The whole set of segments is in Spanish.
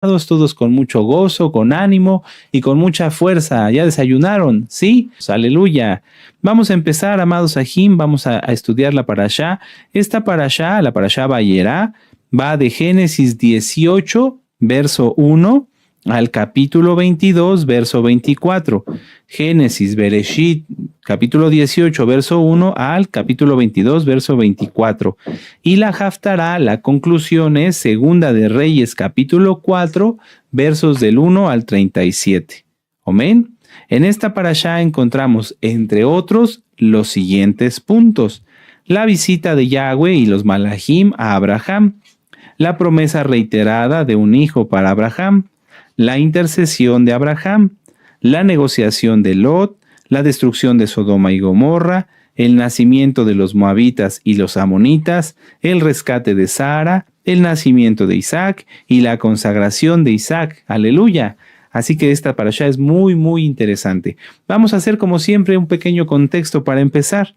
todos con mucho gozo, con ánimo y con mucha fuerza. ¿Ya desayunaron? ¿Sí? Pues, aleluya. Vamos a empezar, amados Sahim, vamos a estudiar la parashá. Esta parashá, la parashá Vayera, va de Génesis 18, verso 1, al capítulo 22, verso 24. Génesis, Bereshit, capítulo 18, verso 1 al capítulo 22, verso 24. Y la Haftará, la conclusión es Segunda de Reyes, capítulo 4, versos del 1 al 37. Amén. En esta parashá encontramos, entre otros, los siguientes puntos: la visita de Yahweh y los malajim a Abraham, la promesa reiterada de un hijo para Abraham, la intercesión de Abraham, la negociación de Lot, la destrucción de Sodoma y Gomorra, el nacimiento de los moabitas y los amonitas, el rescate de Sara, el nacimiento de Isaac y la consagración de Isaac. ¡Aleluya! Así que esta parashá es muy, muy interesante. Vamos a hacer, como siempre, un pequeño contexto para empezar.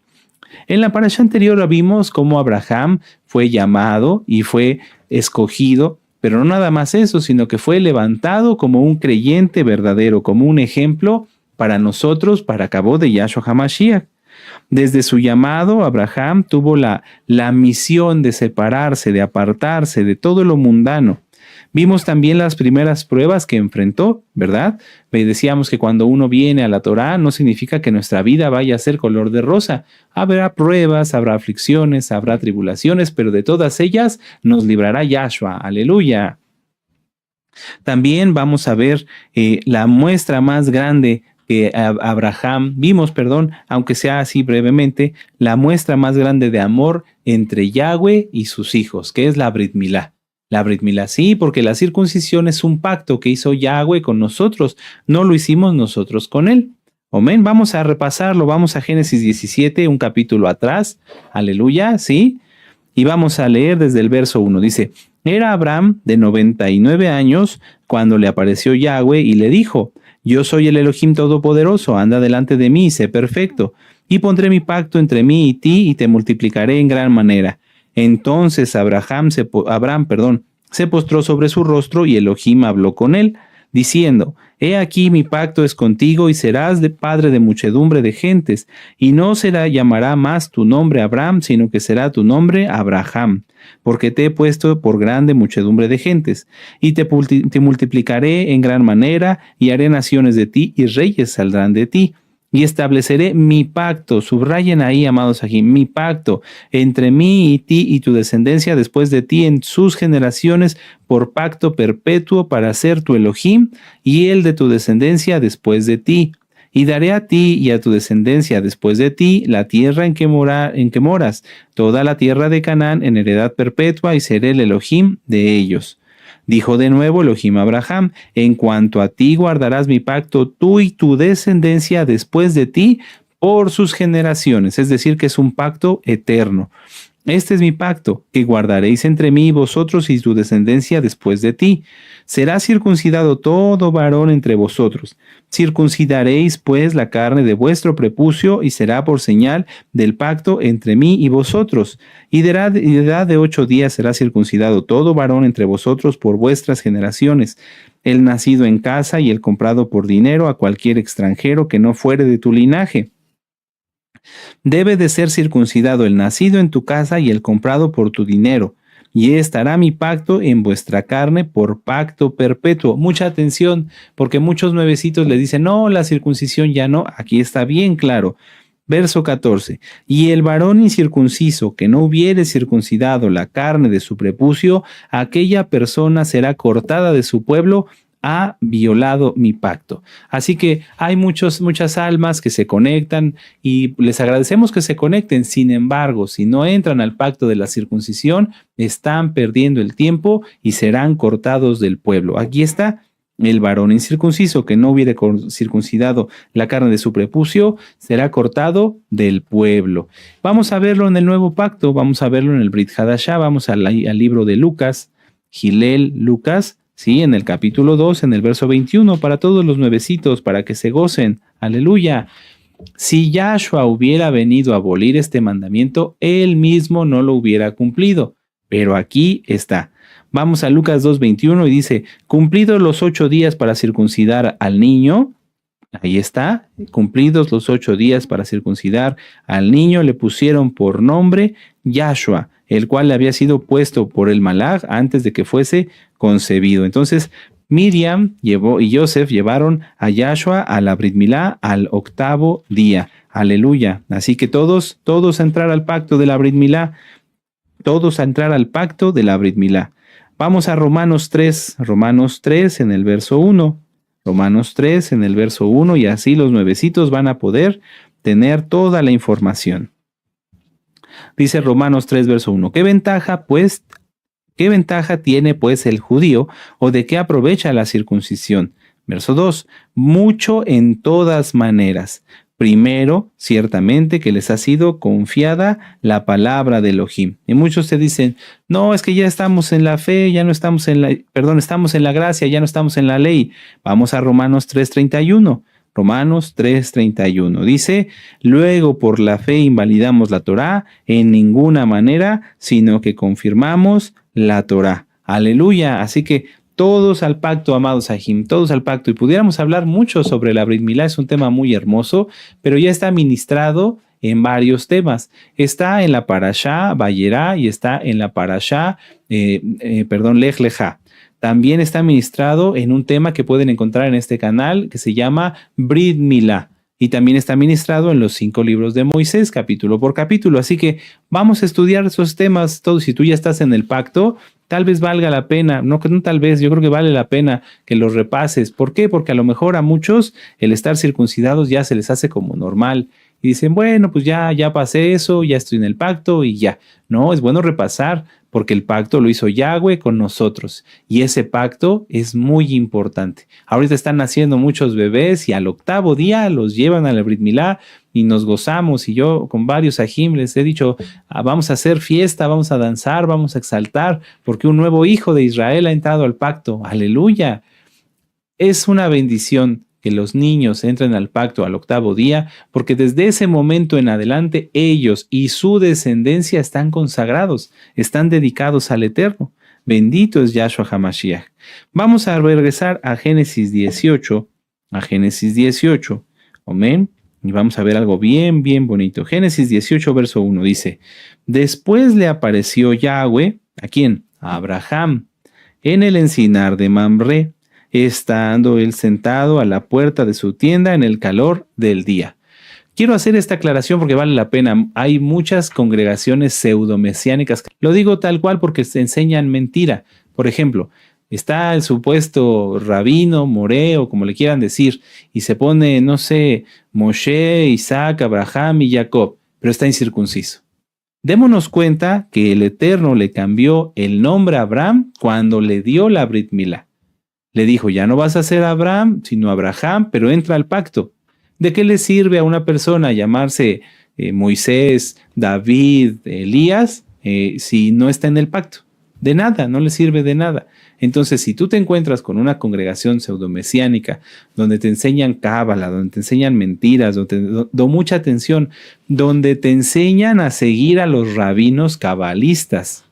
En la parashá anterior vimos cómo Abraham fue llamado y fue escogido, pero no nada más eso, sino que fue levantado como un creyente verdadero, como un ejemplo para nosotros, para Kabod de Yahshua HaMashiach. Desde su llamado, Abraham tuvo la misión de separarse, de apartarse de todo lo mundano. Vimos también las primeras pruebas que enfrentó, ¿verdad? Decíamos que cuando uno viene a la Torá no significa que nuestra vida vaya a ser color de rosa. Habrá pruebas, habrá aflicciones, habrá tribulaciones, pero de todas ellas nos librará Yahshua. ¡Aleluya! También vamos a ver la muestra más grande que aunque sea así brevemente, la muestra más grande de amor entre Yahweh y sus hijos, que es la Brit Milá. La Brit Milá, sí, porque la circuncisión es un pacto que hizo Yahweh con nosotros, no lo hicimos nosotros con él. Amén, vamos a repasarlo, vamos a Génesis 17, un capítulo atrás, aleluya, sí, y vamos a leer desde el verso 1, dice: era Abraham de 99 años cuando le apareció Yahweh y le dijo: yo soy el Elohim Todopoderoso, anda delante de mí, sé perfecto, y pondré mi pacto entre mí y ti y te multiplicaré en gran manera. Entonces Abraham se postró sobre su rostro y Elohim habló con él, diciendo: he aquí mi pacto es contigo y serás de padre de muchedumbre de gentes, y no llamará más tu nombre Abraham, sino que será tu nombre Abraham, porque te he puesto por grande muchedumbre de gentes, y te multiplicaré en gran manera, y haré naciones de ti, y reyes saldrán de ti. Y estableceré mi pacto, subrayen ahí, amados aquí, mi pacto entre mí y ti y tu descendencia después de ti en sus generaciones por pacto perpetuo para ser tu Elohim y el de tu descendencia después de ti. Y daré a ti y a tu descendencia después de ti la tierra en que moras, toda la tierra de Canaán en heredad perpetua, y seré el Elohim de ellos. Dijo de nuevo Elohim a Abraham: en cuanto a ti guardarás mi pacto, tú y tu descendencia después de ti por sus generaciones, es decir, que es un pacto eterno. Este es mi pacto, que guardaréis entre mí y vosotros y tu descendencia después de ti. Será circuncidado todo varón entre vosotros. Circuncidaréis pues la carne de vuestro prepucio y será por señal del pacto entre mí y vosotros. Y de edad de 8 días será circuncidado todo varón entre vosotros por vuestras generaciones, el nacido en casa y el comprado por dinero a cualquier extranjero que no fuere de tu linaje. Debe de ser circuncidado el nacido en tu casa y el comprado por tu dinero, y estará mi pacto en vuestra carne por pacto perpetuo. Mucha atención, porque muchos nuevecitos le dicen: no, la circuncisión ya no. Aquí está bien claro. Verso 14. Y el varón incircunciso que no hubiere circuncidado la carne de su prepucio, aquella persona será cortada de su pueblo, ha violado mi pacto. Así que hay muchas almas que se conectan y les agradecemos que se conecten. Sin embargo, si no entran al pacto de la circuncisión, están perdiendo el tiempo y serán cortados del pueblo. Aquí está: el varón incircunciso que no hubiere circuncidado la carne de su prepucio será cortado del pueblo. Vamos a verlo en el nuevo pacto, vamos a verlo en el Brit Hadashah, vamos al libro de Lucas, Gilel, Lucas, sí, en el capítulo 2, en el verso 21, para todos los nuevecitos, para que se gocen. Aleluya. Si Yahshua hubiera venido a abolir este mandamiento, él mismo no lo hubiera cumplido. Pero aquí está: Vamos a Lucas 2:21 y dice, cumplidos los 8 días para circuncidar al niño, ahí está, cumplidos los 8 días para circuncidar al niño, le pusieron por nombre Yahshua, el cual le había sido puesto por el Malaj antes de que fuese concebido. Entonces, Miriam y Joseph llevaron a Yahshua a la Brit Milá al 8º día. Aleluya. Así que todos a entrar al pacto de la Brit Milá, todos a entrar al pacto de la Brit Milá. Vamos a Romanos 3 en el verso 1. Romanos 3 en el verso 1, y así los nuevecitos van a poder tener toda la información. Dice Romanos 3, verso 1. ¿Qué ventaja tiene pues el judío, o de qué aprovecha la circuncisión? Verso 2. Mucho en todas maneras. Primero, ciertamente que les ha sido confiada la palabra de Elohim. Y muchos te dicen, no, es que ya estamos en la fe, ya no estamos estamos en la gracia, ya no estamos en la ley. Vamos a Romanos 3:31. Romanos 3:31. Dice, luego por la fe invalidamos la Torá en ninguna manera, sino que confirmamos la Torá. Aleluya. Así que todos al pacto, amados Sahim, todos al pacto. Y pudiéramos hablar mucho sobre la Brit Milá, es un tema muy hermoso, pero ya está ministrado en varios temas. Está en la Parashá Vayera y está en la Parashá, Lech Lejá. También está ministrado en un tema que pueden encontrar en este canal que se llama Brit Milá. Y también está ministrado en los 5 libros de Moisés, capítulo por capítulo. Así que vamos a estudiar esos temas todos. Si tú ya estás en el pacto, tal vez valga la pena, no tal vez, yo creo que vale la pena que los repases. ¿Por qué? Porque a lo mejor a muchos el estar circuncidados ya se les hace como normal. Y dicen, bueno, pues ya pasé eso, ya estoy en el pacto y ya. No, es bueno repasar porque el pacto lo hizo Yahweh con nosotros. Y ese pacto es muy importante. Ahorita están naciendo muchos bebés y al 8º día los llevan a la Brit Milá y nos gozamos. Y yo con varios ajim les he dicho, vamos a hacer fiesta, vamos a danzar, vamos a exaltar, porque un nuevo hijo de Israel ha entrado al pacto. ¡Aleluya! Es una bendición que los niños entren al pacto al 8º día, porque desde ese momento en adelante ellos y su descendencia están consagrados, están dedicados al Eterno. Bendito es Yahshua HaMashiach. Vamos a regresar a Génesis 18, amén, y vamos a ver algo bien bonito. Génesis 18, verso 1 dice, después le apareció Yahweh, ¿a quién? A Abraham, en el encinar de Mamre, estando él sentado a la puerta de su tienda en el calor del día. Quiero hacer esta aclaración porque vale la pena. Hay muchas congregaciones pseudomesiánicas. Lo digo tal cual porque se enseñan mentira. Por ejemplo, está el supuesto rabino, moré o como le quieran decir, y se pone, no sé, Moshe, Isaac, Abraham y Jacob, pero está incircunciso. Démonos cuenta que el Eterno le cambió el nombre a Abraham cuando le dio la Brit Milá. Le dijo, ya no vas a ser Abraham, sino Abraham, pero entra al pacto. ¿De qué le sirve a una persona llamarse Moisés, David, Elías, si no está en el pacto? De nada, no le sirve de nada. Entonces, si tú te encuentras con una congregación pseudomesiánica, donde te enseñan cábala, donde te enseñan mentiras, donde mucha atención, donde te enseñan a seguir a los rabinos cabalistas,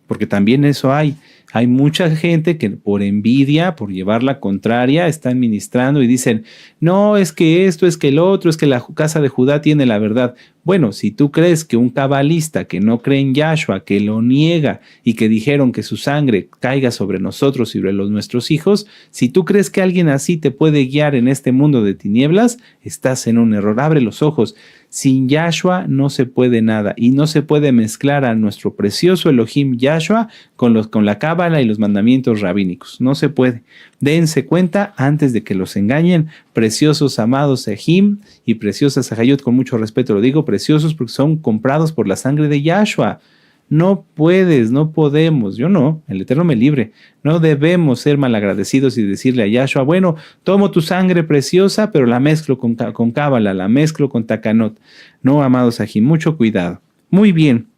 porque también eso hay. Hay mucha gente que por envidia, por llevar la contraria, están ministrando y dicen, no, es que esto, es que el otro, es que la casa de Judá tiene la verdad. Bueno, si tú crees que un cabalista que no cree en Yahshua, que lo niega y que dijeron que su sangre caiga sobre nosotros y sobre nuestros hijos, si tú crees que alguien así te puede guiar en este mundo de tinieblas, estás en un error. Abre los ojos. Sin Yahshua no se puede nada y no se puede mezclar a nuestro precioso Elohim Yahshua con la cábala y los mandamientos rabínicos. No se puede. Dense cuenta antes de que los engañen, preciosos amados Ehim y preciosas Ajayot, con mucho respeto lo digo, preciosos porque son comprados por la sangre de Yahshua. No puedes, no podemos, yo no, el Eterno me libre. No debemos ser malagradecidos y decirle a Yahshua, bueno, tomo tu sangre preciosa, pero la mezclo con cábala, la mezclo con takanot. No, amados Ajim, mucho cuidado. Muy bien,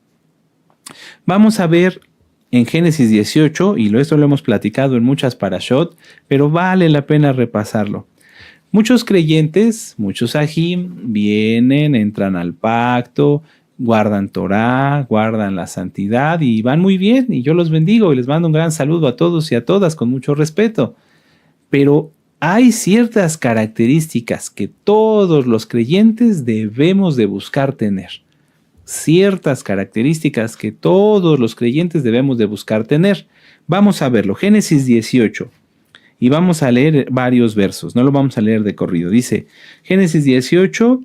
vamos a ver en Génesis 18, y esto lo hemos platicado en muchas parashot, pero vale la pena repasarlo. Muchos creyentes, muchos Ajim, vienen, entran al pacto, guardan Torá, guardan la santidad y van muy bien, y yo los bendigo y les mando un gran saludo a todos y a todas con mucho respeto. Pero hay ciertas características que todos los creyentes debemos de buscar tener. Ciertas características que todos los creyentes debemos de buscar tener. Vamos a verlo, Génesis 18. Y vamos a leer varios versos, no lo vamos a leer de corrido. Dice, Génesis 18,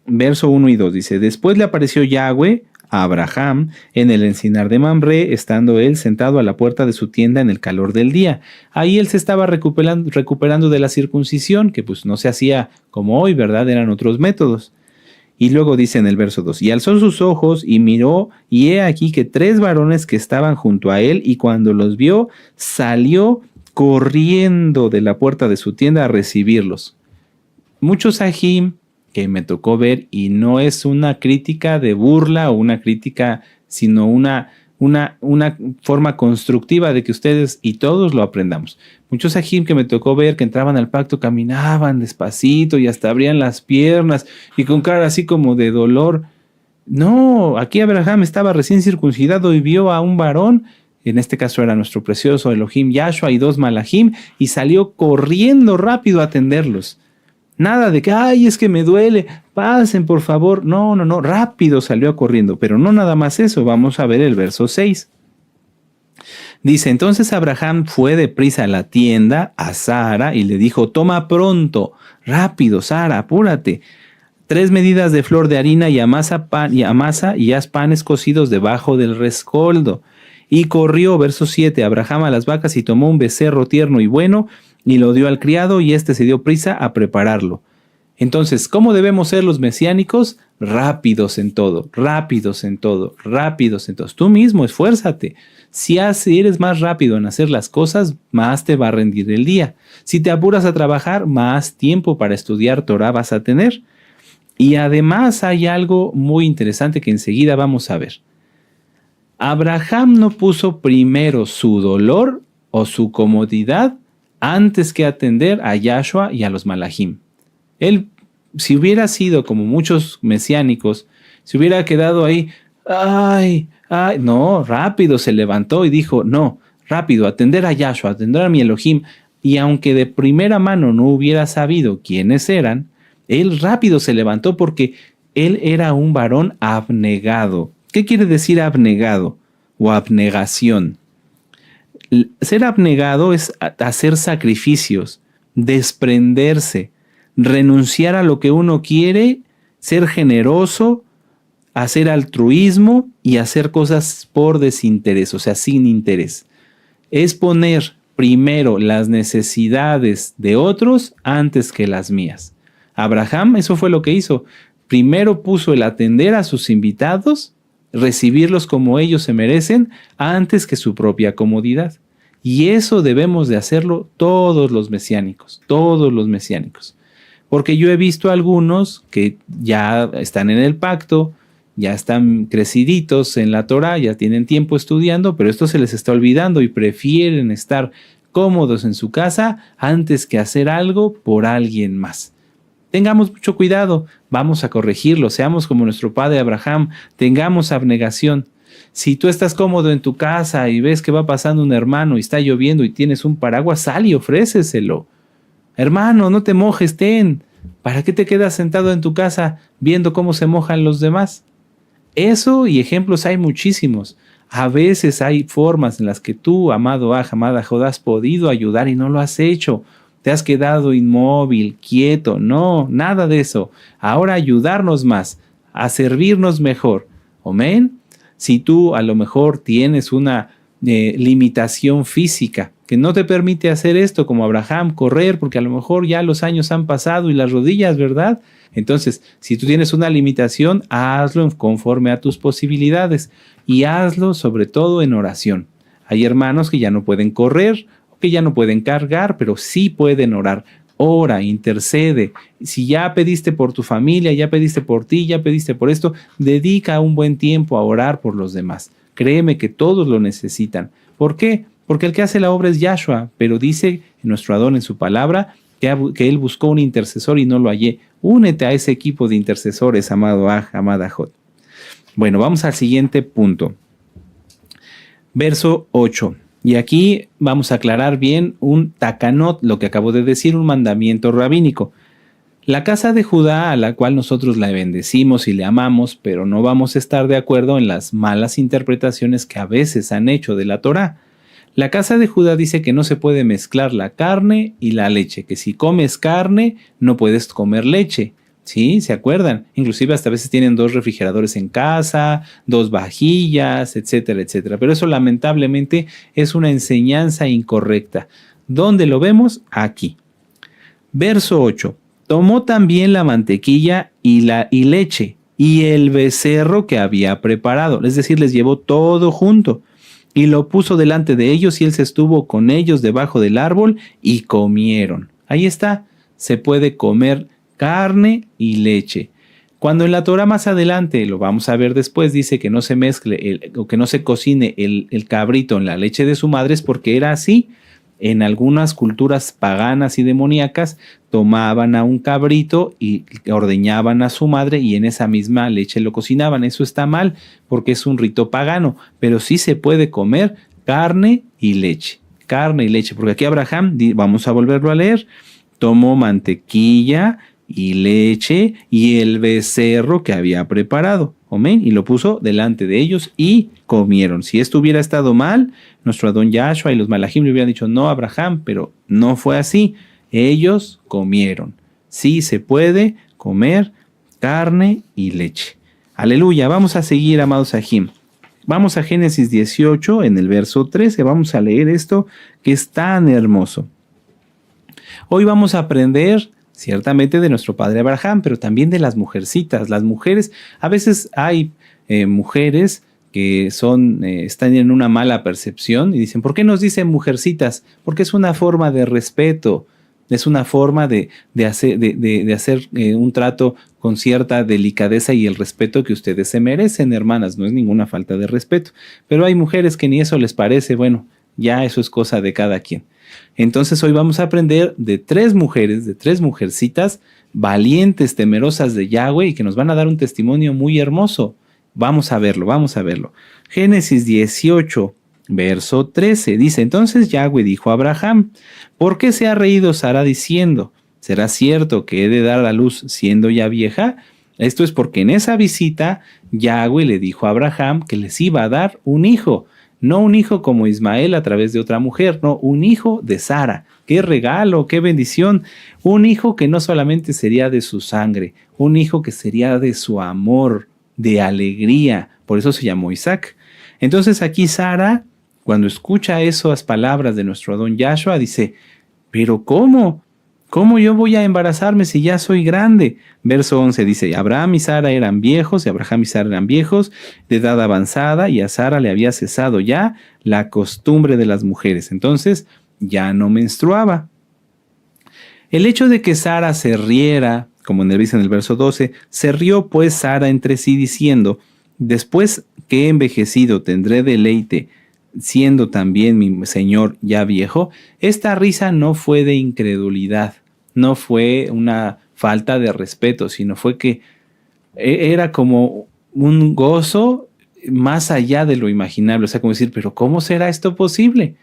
verso 1 y 2, dice, después le apareció Yahweh a Abraham en el encinar de Mamre, estando él sentado a la puerta de su tienda en el calor del día. Ahí él se estaba recuperando de la circuncisión, que pues no se hacía como hoy, ¿verdad? Eran otros métodos. Y luego dice en el verso 2, y alzó sus ojos y miró, y he aquí que 3 varones que estaban junto a él, y cuando los vio, salió corriendo de la puerta de su tienda a recibirlos. Muchos ajim que me tocó ver, y no es una crítica de burla o una crítica, sino una forma constructiva de que ustedes y todos lo aprendamos. Muchos ajim que me tocó ver que entraban al pacto caminaban despacito y hasta abrían las piernas y con cara así como de dolor. No, aquí Abraham estaba recién circuncidado y vio a un varón, en este caso era nuestro precioso Elohim Yahshua y 2 malajim, y salió corriendo rápido a atenderlos. Nada de que, ay, es que me duele, pasen por favor. No, rápido salió corriendo, pero no nada más eso. Vamos a ver el verso 6. Dice, entonces Abraham fue deprisa a la tienda, a Sara, y le dijo, toma pronto, rápido, Sara, apúrate, 3 medidas de flor de harina y amasa y haz panes cocidos debajo del rescoldo. Y corrió, verso 7, Abraham a las vacas y tomó un becerro tierno y bueno, y lo dio al criado, y éste se dio prisa a prepararlo. Entonces, ¿cómo debemos ser los mesiánicos? Rápidos en todo, rápidos en todo, rápidos en todo. Tú mismo esfuérzate. Si eres más rápido en hacer las cosas, más te va a rendir el día. Si te apuras a trabajar, más tiempo para estudiar Torah vas a tener. Y además hay algo muy interesante que enseguida vamos a ver. Abraham no puso primero su dolor o su comodidad antes que atender a Yahshua y a los malajim. Él, si hubiera sido como muchos mesiánicos, se hubiera quedado ahí, no, rápido se levantó y dijo, no, rápido, atender a Yahshua, atender a mi Elohim. Y aunque de primera mano no hubiera sabido quiénes eran, él rápido se levantó porque él era un varón abnegado. ¿Qué quiere decir abnegado o abnegación? Ser abnegado es hacer sacrificios, desprenderse, renunciar a lo que uno quiere, ser generoso, hacer altruismo y hacer cosas por desinterés, o sea, sin interés. Es poner primero las necesidades de otros antes que las mías. Abraham, eso fue lo que hizo. Primero puso el atender a sus invitados, recibirlos como ellos se merecen, antes que su propia comodidad. Y eso debemos de hacerlo todos los mesiánicos, Porque yo he visto algunos que ya están en el pacto, ya están creciditos en la Torah, ya tienen tiempo estudiando, pero esto se les está olvidando y prefieren estar cómodos en su casa antes que hacer algo por alguien más. Tengamos mucho cuidado, vamos a corregirlo, seamos como nuestro padre Abraham, tengamos abnegación. Si tú estás cómodo en tu casa y ves que va pasando un hermano y está lloviendo y tienes un paraguas, sal y ofréceselo. Hermano, no te mojes, ten. ¿Para qué te quedas sentado en tu casa viendo cómo se mojan los demás? Eso y ejemplos hay muchísimos. A veces hay formas en las que tú, amado amada Jod, has podido ayudar y no lo has hecho. Te has quedado inmóvil, quieto. No, nada de eso. Ahora ayudarnos más, a servirnos mejor. Amén. Si tú a lo mejor tienes una limitación física que no te permite hacer esto como Abraham, correr, porque a lo mejor ya los años han pasado y las rodillas, ¿verdad? Entonces, si tú tienes una limitación, hazlo conforme a tus posibilidades y hazlo sobre todo en oración. Hay hermanos que ya no pueden correr, que ya no pueden cargar, pero sí pueden orar. Ora, intercede. Si ya pediste por tu familia, ya pediste por ti, ya pediste por esto, dedica un buen tiempo a orar por los demás. Créeme que todos lo necesitan. ¿Por qué? Porque el que hace la obra es Yahshua, pero dice nuestro Adón en su palabra que él buscó un intercesor y no lo hallé. Únete a ese equipo de intercesores, amado amada Jod. Bueno, vamos al siguiente punto. Verso 8. Y aquí vamos a aclarar bien un takanot, lo que acabo de decir, un mandamiento rabínico. La casa de Judá, a la cual nosotros la bendecimos y le amamos, pero no vamos a estar de acuerdo en las malas interpretaciones que a veces han hecho de la Torá. La casa de Judá dice que no se puede mezclar la carne y la leche, que si comes carne no puedes comer leche. ¿Sí? ¿Se acuerdan? Inclusive hasta a veces tienen 2 refrigeradores en casa, 2 vajillas, etcétera, etcétera. Pero eso lamentablemente es una enseñanza incorrecta. ¿Dónde lo vemos? Aquí. Verso 8. Tomó también la mantequilla y leche y el becerro que había preparado. Es decir, les llevó todo junto. Y lo puso delante de ellos y él se estuvo con ellos debajo del árbol y comieron. Ahí está. Se puede comer carne y leche. Cuando en la Torá más adelante, lo vamos a ver después, dice que no se mezcle o que no se cocine el cabrito en la leche de su madre, es porque era así. En algunas culturas paganas y demoníacas tomaban a un cabrito y ordeñaban a su madre y en esa misma leche lo cocinaban. Eso está mal porque es un rito pagano, pero sí se puede comer carne y leche. Carne y leche, porque aquí Abraham, vamos a volverlo a leer, tomó mantequilla y leche y el becerro que había preparado. Amén. Y lo puso delante de ellos y comieron. Si esto hubiera estado mal, nuestro Adón Yahshua y los Malajim le hubieran dicho no a Abraham, pero no fue así. Ellos comieron. Sí se puede comer carne y leche. Aleluya. Vamos a seguir, amados Ajim. Vamos a Génesis 18 en el verso 13. Vamos a leer esto que es tan hermoso. Hoy vamos a aprender ciertamente de nuestro padre Abraham, pero también de las mujercitas. Las mujeres, a veces hay mujeres que están en una mala percepción y dicen, ¿por qué nos dicen mujercitas? Porque es una forma de respeto, es una forma de hacer un trato con cierta delicadeza y el respeto que ustedes se merecen, hermanas. No es ninguna falta de respeto, pero hay mujeres que ni eso les parece. Bueno, ya eso es cosa de cada quien. Entonces hoy vamos a aprender de 3 mujeres, de 3 mujercitas valientes, temerosas de Yahweh y que nos van a dar un testimonio muy hermoso. Vamos a verlo, vamos a verlo. Génesis 18, verso 13 dice, entonces Yahweh dijo a Abraham, ¿por qué se ha reído Sara diciendo, ¿será cierto que he de dar a luz siendo ya vieja? Esto es porque en esa visita Yahweh le dijo a Abraham que les iba a dar un hijo. No un hijo como Ismael a través de otra mujer, no, un hijo de Sara. ¡Qué regalo, qué bendición! Un hijo que no solamente sería de su sangre, un hijo que sería de su amor, de alegría. Por eso se llamó Isaac. Entonces aquí Sara, cuando escucha esas palabras de nuestro Adón Yahshua, dice, ¿pero cómo? ¿Cómo yo voy a embarazarme si ya soy grande? Verso 11 dice, Abraham y Sara eran viejos, y Abraham y Sara eran viejos, de edad avanzada, y a Sara le había cesado ya la costumbre de las mujeres. Entonces, ya no menstruaba. El hecho de que Sara se riera, como dice en el verso 12, se rió pues Sara entre sí diciendo, después que he envejecido tendré deleite, siendo también mi señor ya viejo. Esta risa no fue de incredulidad. No fue una falta de respeto, sino fue que era como un gozo más allá de lo imaginable. O sea, como decir, pero ¿cómo será esto posible?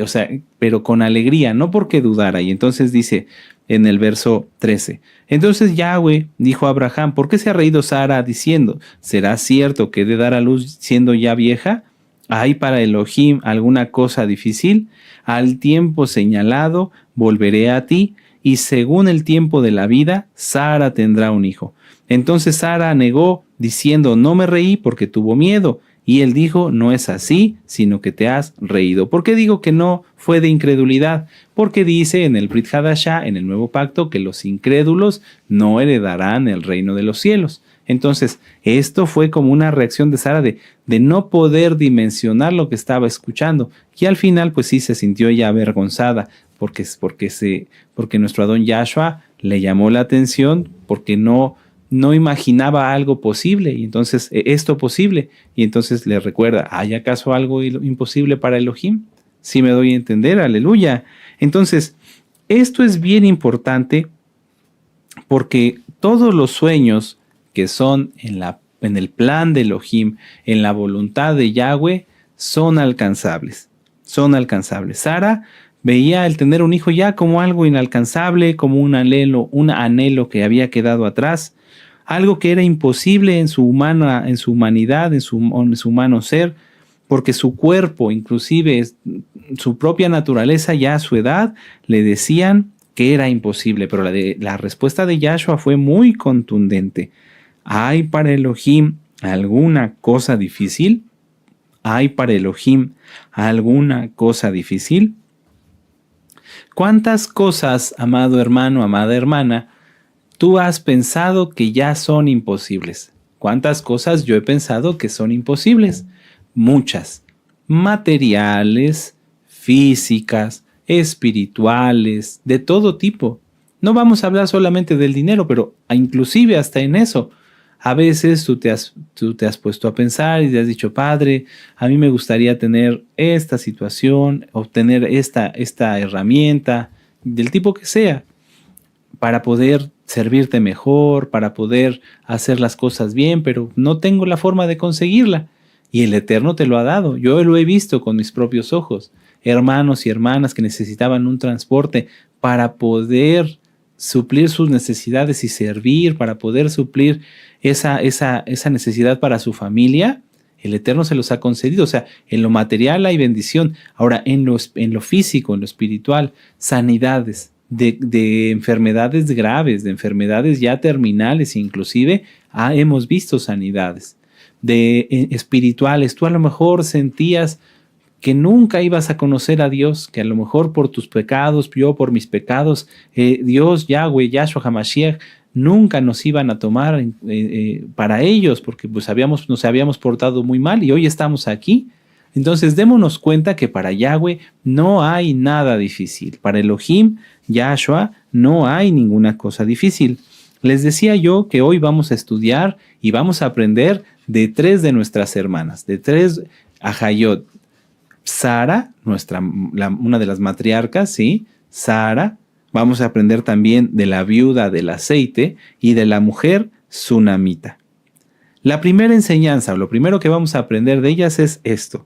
O sea, pero con alegría, no porque dudara. Y entonces dice en el verso 13, entonces Yahweh dijo a Abraham, ¿por qué se ha reído Sara diciendo, ¿será cierto que he de dar a luz siendo ya vieja? ¿Hay para Elohim alguna cosa difícil? Al tiempo señalado volveré a ti, y según el tiempo de la vida, Sara tendrá un hijo. Entonces Sara negó, diciendo, no me reí porque tuvo miedo. Y él dijo, no es así, sino que te has reído. ¿Por qué digo que no fue de incredulidad? Porque dice en el Brit Hadashah, en el Nuevo Pacto, que los incrédulos no heredarán el reino de los cielos. Entonces, esto fue como una reacción de Sara de no poder dimensionar lo que estaba escuchando. Y al final, pues sí, se sintió ella avergonzada porque nuestro Adón Yahshua le llamó la atención porque no imaginaba algo posible. Y entonces, esto posible. Y entonces le recuerda, ¿hay acaso algo imposible para Elohim? Sí me doy a entender, aleluya. Entonces, esto es bien importante porque todos los sueños que son en la en el plan de Elohim, en la voluntad de Yahweh, son alcanzables. Son alcanzables. Sara veía el tener un hijo ya como algo inalcanzable, como un anhelo que había quedado atrás, algo que era imposible en su humanidad, en su humano ser, porque su cuerpo, inclusive su propia naturaleza, ya a su edad, le decían que era imposible. Pero la respuesta de Yahshua fue muy contundente. ¿Hay para Elohim alguna cosa difícil? ¿Hay para Elohim alguna cosa difícil? ¿Cuántas cosas, amado hermano, amada hermana, tú has pensado que ya son imposibles? ¿Cuántas cosas yo he pensado que son imposibles? Muchas. Materiales, físicas, espirituales, de todo tipo. No vamos a hablar solamente del dinero, pero inclusive hasta en eso. A veces tú te has puesto a pensar y te has dicho, Padre, a mí me gustaría tener esta situación, obtener esta herramienta, del tipo que sea, para poder servirte mejor, para poder hacer las cosas bien, pero no tengo la forma de conseguirla. Y el Eterno te lo ha dado. Yo lo he visto con mis propios ojos. Hermanos y hermanas que necesitaban un transporte para poder suplir sus necesidades y servir, para poder suplir esa necesidad para su familia, el Eterno se los ha concedido. O sea, en lo material hay bendición. Ahora, en lo físico, en lo espiritual, sanidades de enfermedades graves, de enfermedades ya terminales, inclusive hemos visto sanidades. De espirituales, tú a lo mejor sentías que nunca ibas a conocer a Dios, que a lo mejor por tus pecados, yo por mis pecados, Dios, Yahweh, Yahshua HaMashiach, nunca nos iban a tomar para ellos, porque pues nos habíamos portado muy mal y hoy estamos aquí. Entonces démonos cuenta que para Yahweh no hay nada difícil. Para Elohim, Yahshua, no hay ninguna cosa difícil. Les decía yo que hoy vamos a estudiar y vamos a aprender de 3 de nuestras hermanas, de 3 Ahayot. Sara, una de las matriarcas, ¿sí? Sara. Vamos a aprender también de la viuda del aceite y de la mujer sunamita. La primera enseñanza, o lo primero que vamos a aprender de ellas es esto.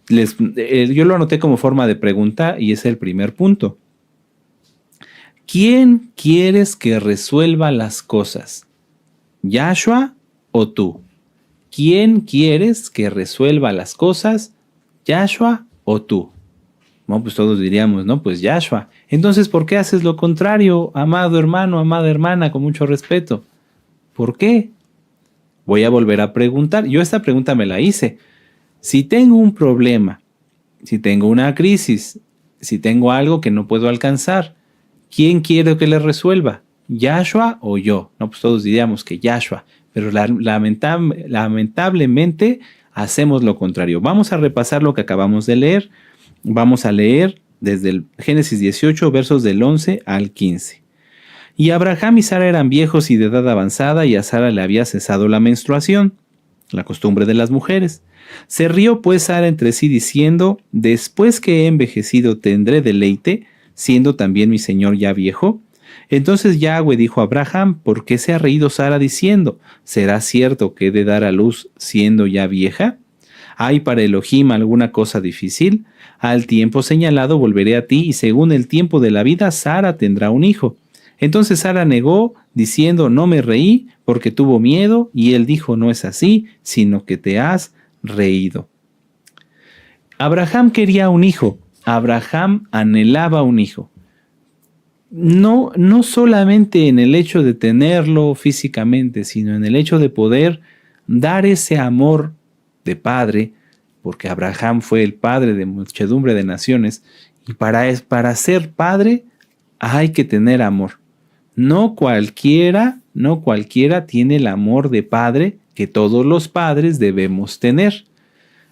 Yo lo anoté como forma de pregunta y es el primer punto. ¿Quién quieres que resuelva las cosas? ¿Yahshua o tú? ¿Quién quieres que resuelva las cosas? ¿Yahshua o tú? No, pues todos diríamos, no, pues Yahshua. Entonces, ¿por qué haces lo contrario, amado hermano, amada hermana, con mucho respeto? ¿Por qué? Voy a volver a preguntar. Yo esta pregunta me la hice. Si tengo un problema, si tengo una crisis, si tengo algo que no puedo alcanzar, ¿quién quiero que le resuelva? ¿Yahshua o yo? No, pues todos diríamos que Yahshua, pero lamentablemente hacemos lo contrario. Vamos a repasar lo que acabamos de leer. Vamos a leer desde el Génesis 18, versos del 11 al 15. Y Abraham y Sara eran viejos y de edad avanzada, y a Sara le había cesado la menstruación, la costumbre de las mujeres. Se rió pues Sara entre sí diciendo, después que he envejecido tendré deleite, siendo también mi señor ya viejo. Entonces Yahweh dijo a Abraham, ¿por qué se ha reído Sara diciendo, ¿será cierto que he de dar a luz siendo ya vieja? ¿Hay para Elohim alguna cosa difícil? Al tiempo señalado volveré a ti, y según el tiempo de la vida Sara tendrá un hijo. Entonces Sara negó, diciendo, no me reí, porque tuvo miedo, y él dijo, no es así, sino que te has reído. Abraham quería un hijo. Abraham anhelaba un hijo. No solamente en el hecho de tenerlo físicamente, sino en el hecho de poder dar ese amor de padre, porque Abraham fue el padre de muchedumbre de naciones, y para ser padre hay que tener amor. No cualquiera tiene el amor de padre que todos los padres debemos tener.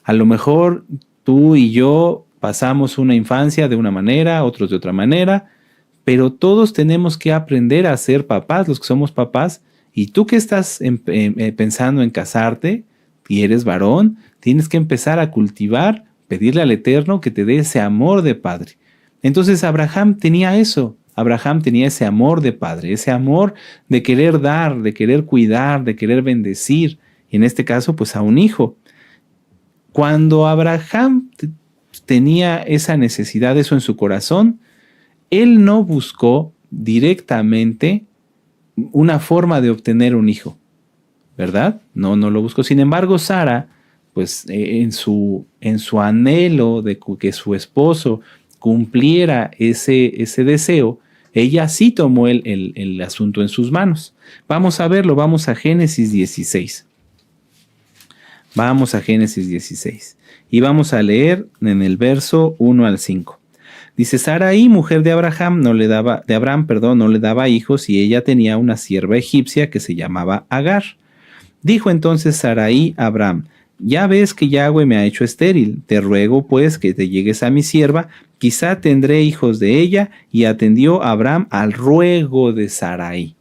A lo mejor tú y yo pasamos una infancia de una manera, otros de otra manera, pero todos tenemos que aprender a ser papás, los que somos papás, y tú que estás pensando en casarte y eres varón, tienes que empezar a cultivar, pedirle al Eterno que te dé ese amor de padre. Entonces Abraham tenía eso. Abraham tenía ese amor de padre, ese amor de querer dar, de querer cuidar, de querer bendecir, y en este caso, pues a un hijo. Cuando Abraham tenía esa necesidad, eso en su corazón, él no buscó directamente una forma de obtener un hijo, ¿verdad? No lo buscó. Sin embargo, Sara, pues en su anhelo de que su esposo cumpliera ese deseo, ella sí tomó el asunto en sus manos. Vamos a verlo, vamos a Génesis 16. Vamos a Génesis 16 y vamos a leer en el verso 1 al 5. Dice: Sarai, mujer de Abraham, no le daba hijos, y ella tenía una sierva egipcia que se llamaba Agar. Dijo entonces Sarai a Abraham: ya ves que Yahweh me ha hecho estéril, te ruego pues que te llegues a mi sierva, quizá tendré hijos de ella. Y atendió Abraham al ruego de Sarai.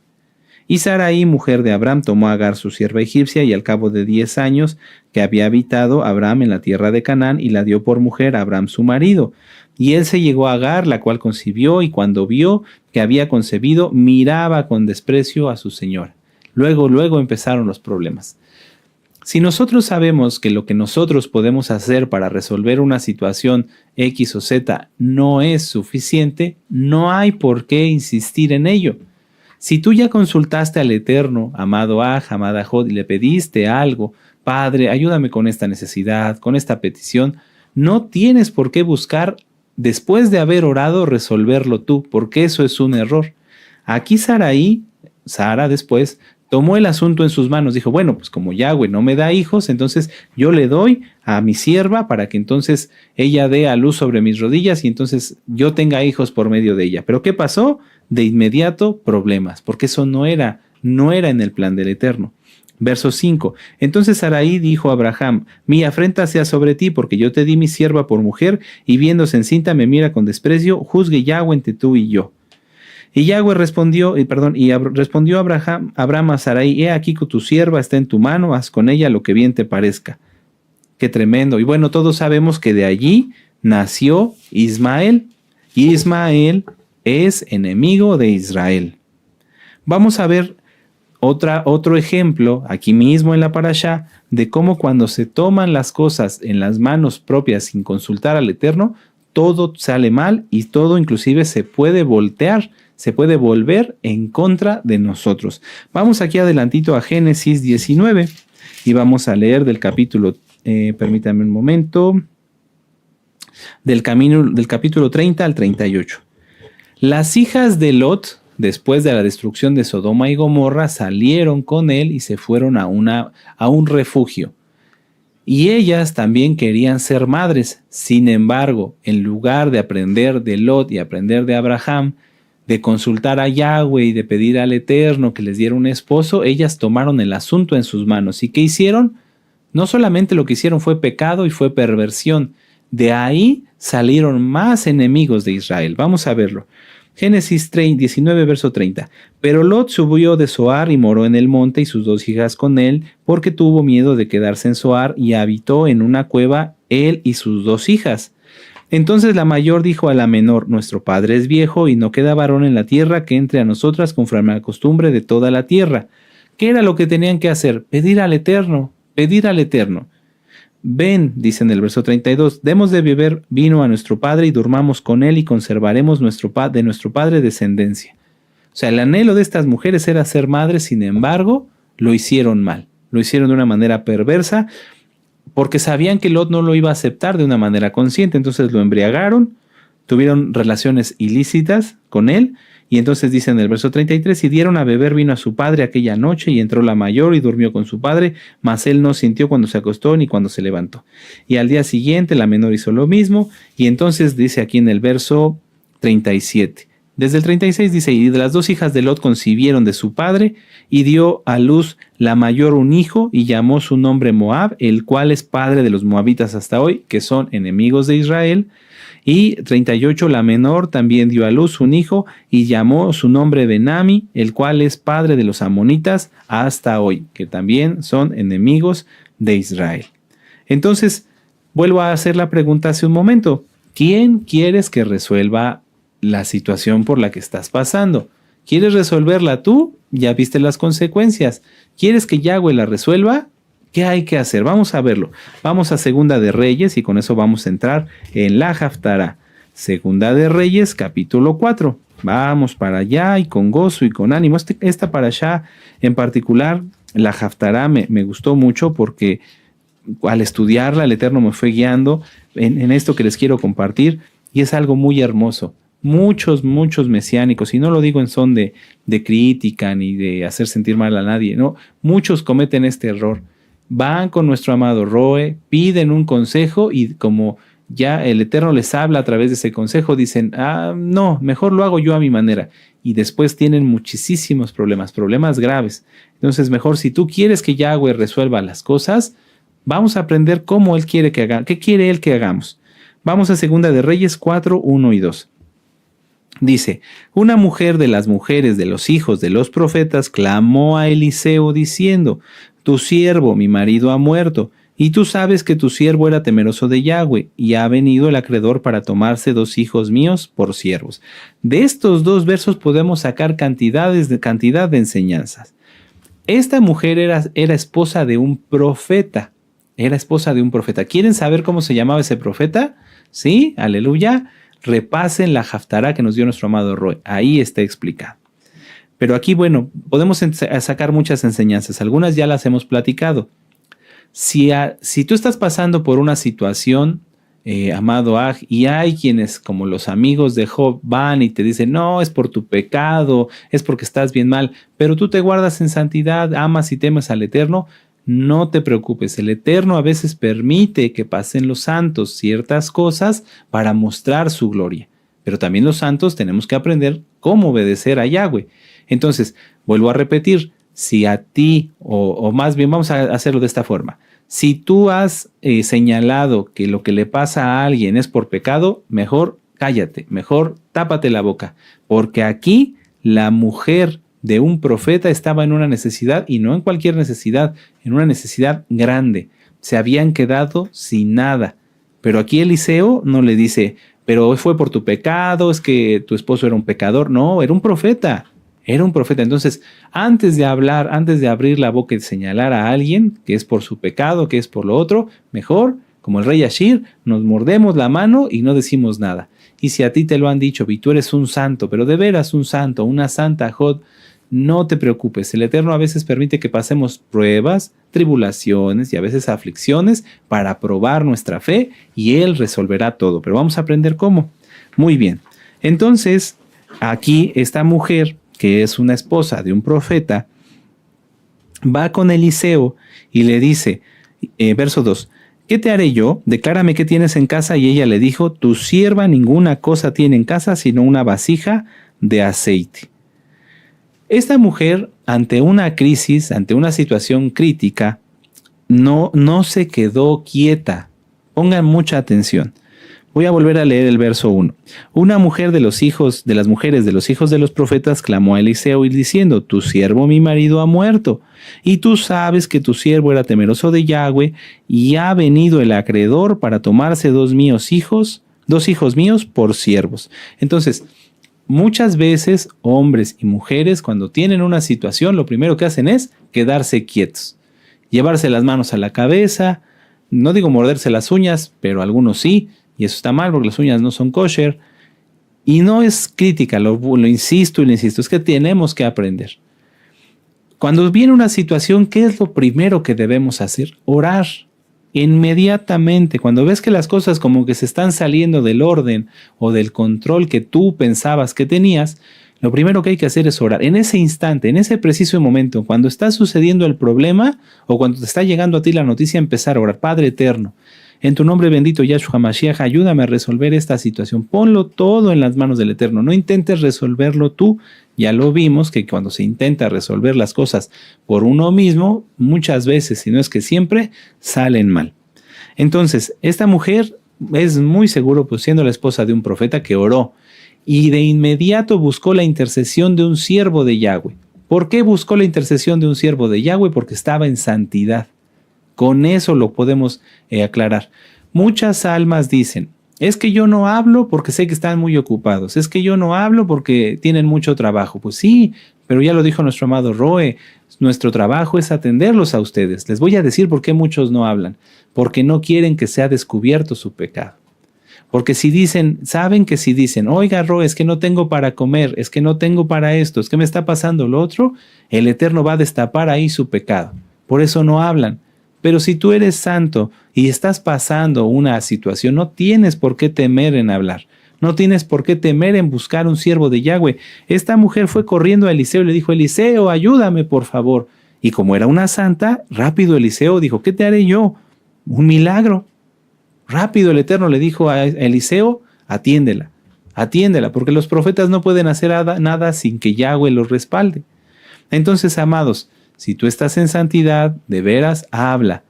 Y Sarai, mujer de Abraham, tomó a Agar su sierva egipcia, y al cabo de 10 años que había habitado Abraham en la tierra de Canaán, y la dio por mujer a Abraham su marido. Y él se llegó a Agar, la cual concibió, y cuando vio que había concebido, miraba con desprecio a su señora. Luego empezaron los problemas. Si nosotros sabemos que lo que nosotros podemos hacer para resolver una situación X o Z no es suficiente, no hay por qué insistir en ello. Si tú ya consultaste al Eterno, amado Aj, amada Jod, y le pediste algo: Padre, ayúdame con esta necesidad, con esta petición, no tienes por qué buscar, después de haber orado, resolverlo tú, porque eso es un error. Aquí Sara después tomó el asunto en sus manos, dijo: bueno, pues como Yahweh no me da hijos, entonces yo le doy a mi sierva para que entonces ella dé a luz sobre mis rodillas y entonces yo tenga hijos por medio de ella. Pero ¿qué pasó? De inmediato problemas, porque eso no era en el plan del Eterno. Verso 5. Entonces Sarai dijo a Abraham: mi afrenta sea sobre ti, porque yo te di mi sierva por mujer, y viéndose encinta me mira con desprecio. Juzgue Yahweh entre tú y yo. Y Yahweh respondió Abraham a Sarai: he aquí que tu sierva está en tu mano, haz con ella lo que bien te parezca. Qué tremendo. Y bueno, todos sabemos que de allí nació Ismael, y Ismael es enemigo de Israel. Vamos a ver otro ejemplo aquí mismo en la parashá de cómo cuando se toman las cosas en las manos propias sin consultar al Eterno, todo sale mal y todo inclusive se puede voltear, se puede volver en contra de nosotros. Vamos aquí adelantito a Génesis 19 y vamos a leer del capítulo, permítanme un momento, del capítulo 30 al 38. Las hijas de Lot, después de la destrucción de Sodoma y Gomorra, salieron con él y se fueron a un refugio. Y ellas también querían ser madres. Sin embargo, en lugar de aprender de Lot y aprender de Abraham, de consultar a Yahweh y de pedir al Eterno que les diera un esposo, ellas tomaron el asunto en sus manos. ¿Y qué hicieron? No solamente lo que hicieron fue pecado y fue perversión. De ahí salieron más enemigos de Israel. Vamos a verlo. Génesis 19, verso 30. Pero Lot subió de Zoar y moró en el monte, y sus 2 hijas con él, porque tuvo miedo de quedarse en Zoar, y habitó en una cueva él y sus 2 hijas. Entonces la mayor dijo a la menor: nuestro padre es viejo y no queda varón en la tierra que entre a nosotras conforme a la costumbre de toda la tierra. ¿Qué era lo que tenían que hacer? Pedir al Eterno, pedir al Eterno. Ven, dice en el verso 32, demos de beber vino a nuestro padre y durmamos con él y conservaremos de nuestro padre descendencia. O sea, el anhelo de estas mujeres era ser madres, sin embargo, lo hicieron mal. Lo hicieron de una manera perversa porque sabían que Lot no lo iba a aceptar de una manera consciente. Entonces lo embriagaron, tuvieron relaciones ilícitas con él. Y entonces dice en el verso 33, y dieron a beber vino a su padre aquella noche, y entró la mayor y durmió con su padre, mas él no sintió cuando se acostó ni cuando se levantó. Y al día siguiente la menor hizo lo mismo, y entonces dice aquí en el verso 37. Desde el 36 dice: y de las 2 hijas de Lot concibieron de su padre, y dio a luz la mayor un hijo, y llamó su nombre Moab, el cual es padre de los moabitas hasta hoy, que son enemigos de Israel. Y 38, la menor también dio a luz un hijo y llamó su nombre Benami, el cual es padre de los amonitas hasta hoy, que también son enemigos de Israel. Entonces, vuelvo a hacer la pregunta hace un momento: ¿quién quieres que resuelva la situación por la que estás pasando. ¿Quieres resolverla tú? Ya viste las consecuencias. ¿Quieres que Yahweh la resuelva? ¿Qué hay que hacer? Vamos a verlo. Vamos a Segunda de Reyes y con eso vamos a entrar en la Haftará. Segunda de Reyes, capítulo 4. Vamos para allá y con gozo y con ánimo. Esta para allá en particular, la Haftará me gustó mucho porque al estudiarla el Eterno me fue guiando en esto que les quiero compartir y es algo muy hermoso. Muchos mesiánicos, y no lo digo en son de crítica ni de hacer sentir mal a nadie, no, muchos cometen este error. Van con nuestro amado Roe, piden un consejo y como ya el Eterno les habla a través de ese consejo, dicen, no, mejor lo hago yo a mi manera. Y después tienen muchísimos problemas graves. Entonces, mejor si tú quieres que Yahweh resuelva las cosas, vamos a aprender cómo Él quiere que hagamos, qué quiere Él que hagamos. Vamos a Segunda de Reyes 4, 1 y 2. Dice, una mujer de las mujeres de los hijos de los profetas clamó a Eliseo diciendo, tu siervo, mi marido, ha muerto, y tú sabes que tu siervo era temeroso de Yahweh, y ha venido el acreedor para tomarse 2 hijos míos por siervos. De estos 2 versos podemos sacar cantidad de enseñanzas. Esta mujer era esposa de un profeta. Era esposa de un profeta. ¿Quieren saber cómo se llamaba ese profeta? Sí, aleluya. Repasen la Haftará que nos dio nuestro amado Roe. Ahí está explicado. Pero aquí, bueno, podemos sacar muchas enseñanzas. Algunas ya las hemos platicado. Si tú estás pasando por una situación, amado Aj, y hay quienes, como los amigos de Job, van y te dicen, no, es por tu pecado, es porque estás bien mal, pero tú te guardas en santidad, amas y temes al Eterno, no te preocupes, el Eterno a veces permite que pasen los santos ciertas cosas para mostrar su gloria. Pero también los santos tenemos que aprender cómo obedecer a Yahweh. Entonces, vuelvo a repetir, si a ti, o más bien vamos a hacerlo de esta forma, si tú has señalado que lo que le pasa a alguien es por pecado, mejor cállate, mejor tápate la boca, porque aquí la mujer de un profeta estaba en una necesidad, y no en cualquier necesidad, en una necesidad grande. Se habían quedado sin nada. Pero aquí Eliseo no le dice, pero fue por tu pecado, es que tu esposo era un pecador. No, era un profeta. Era un profeta. Entonces, antes de hablar, antes de abrir la boca y señalar a alguien que es por su pecado, que es por lo otro, mejor, como el rey Ashir, nos mordemos la mano y no decimos nada. Y si a ti te lo han dicho, y tú eres un santo, pero de veras un santo, una santa Jod, no te preocupes, el Eterno a veces permite que pasemos pruebas, tribulaciones y a veces aflicciones para probar nuestra fe y Él resolverá todo. Pero vamos a aprender cómo. Muy bien. Entonces, aquí esta mujer, que es una esposa de un profeta, va con Eliseo y le dice, verso 2, ¿qué te haré yo? Declárame qué tienes en casa. Y ella le dijo, tu sierva ninguna cosa tiene en casa sino una vasija de aceite. Esta mujer, ante una crisis, ante una situación crítica, no se quedó quieta. Pongan mucha atención. Voy a volver a leer el verso 1. Una mujer de las mujeres de los hijos de los profetas clamó a Eliseo y diciendo, tu siervo mi marido ha muerto, y tú sabes que tu siervo era temeroso de Yahweh, y ha venido el acreedor para tomarse 2 hijos míos por siervos. Entonces, muchas veces hombres y mujeres cuando tienen una situación lo primero que hacen es quedarse quietos, llevarse las manos a la cabeza, no digo morderse las uñas, pero algunos sí, y eso está mal porque las uñas no son kosher, y no es crítica, lo insisto y lo insisto, es que tenemos que aprender. Cuando viene una situación, ¿qué es lo primero que debemos hacer? Orar. Inmediatamente, cuando ves que las cosas como que se están saliendo del orden o del control que tú pensabas que tenías, lo primero que hay que hacer es orar. En ese instante, en ese preciso momento, cuando está sucediendo el problema o cuando te está llegando a ti la noticia, empezar a orar. Padre eterno, en tu nombre bendito Yahshua Mashiach, ayúdame a resolver esta situación. Ponlo todo en las manos del Eterno. No intentes resolverlo tú. Ya lo vimos que cuando se intenta resolver las cosas por uno mismo, muchas veces, si no es que siempre, salen mal. Entonces, esta mujer es muy seguro, pues siendo la esposa de un profeta que oró y de inmediato buscó la intercesión de un siervo de Yahweh. ¿Por qué buscó la intercesión de un siervo de Yahweh? Porque estaba en santidad. Con eso lo podemos aclarar. Muchas almas dicen, Es que yo no hablo porque sé que están muy ocupados. Es que yo no hablo porque tienen mucho trabajo. Pues sí, pero ya lo dijo nuestro amado Roe. Nuestro trabajo es atenderlos a ustedes. Les voy a decir por qué muchos no hablan. Porque no quieren que sea descubierto su pecado. Porque si dicen, saben que si dicen, oiga, Roe, es que no tengo para comer, es que no tengo para esto, es que me está pasando lo otro, el Eterno va a destapar ahí su pecado. Por eso no hablan. Pero si tú eres santo y estás pasando una situación, no tienes por qué temer en hablar. No tienes por qué temer en buscar un siervo de Yahweh. Esta mujer fue corriendo a Eliseo y le dijo, Eliseo, ayúdame, por favor. Y como era una santa, rápido Eliseo dijo, ¿qué te haré yo? Un milagro. Rápido el Eterno le dijo a Eliseo, atiéndela, porque los profetas no pueden hacer nada sin que Yahweh los respalde. Entonces, amados, si tú estás en santidad, de veras, habla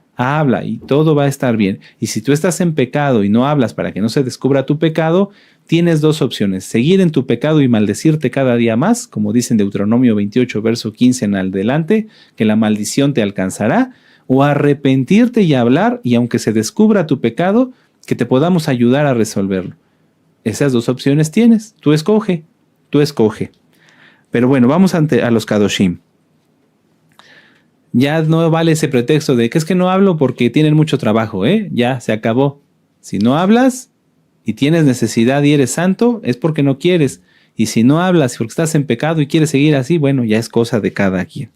y todo va a estar bien. Y si tú estás en pecado y no hablas para que no se descubra tu pecado, tienes dos opciones: seguir en tu pecado y maldecirte cada día más, como dice en Deuteronomio 28, verso 15 en adelante, que la maldición te alcanzará, o arrepentirte y hablar, y aunque se descubra tu pecado, que te podamos ayudar a resolverlo. Esas dos opciones tienes. Tú escoge. Pero bueno, vamos a los Kadoshim. Ya no vale ese pretexto de que es que no hablo porque tienen mucho trabajo, ya se acabó. Si no hablas y tienes necesidad y eres santo, es porque no quieres. Y si no hablas porque estás en pecado y quieres seguir así, bueno, ya es cosa de cada quien.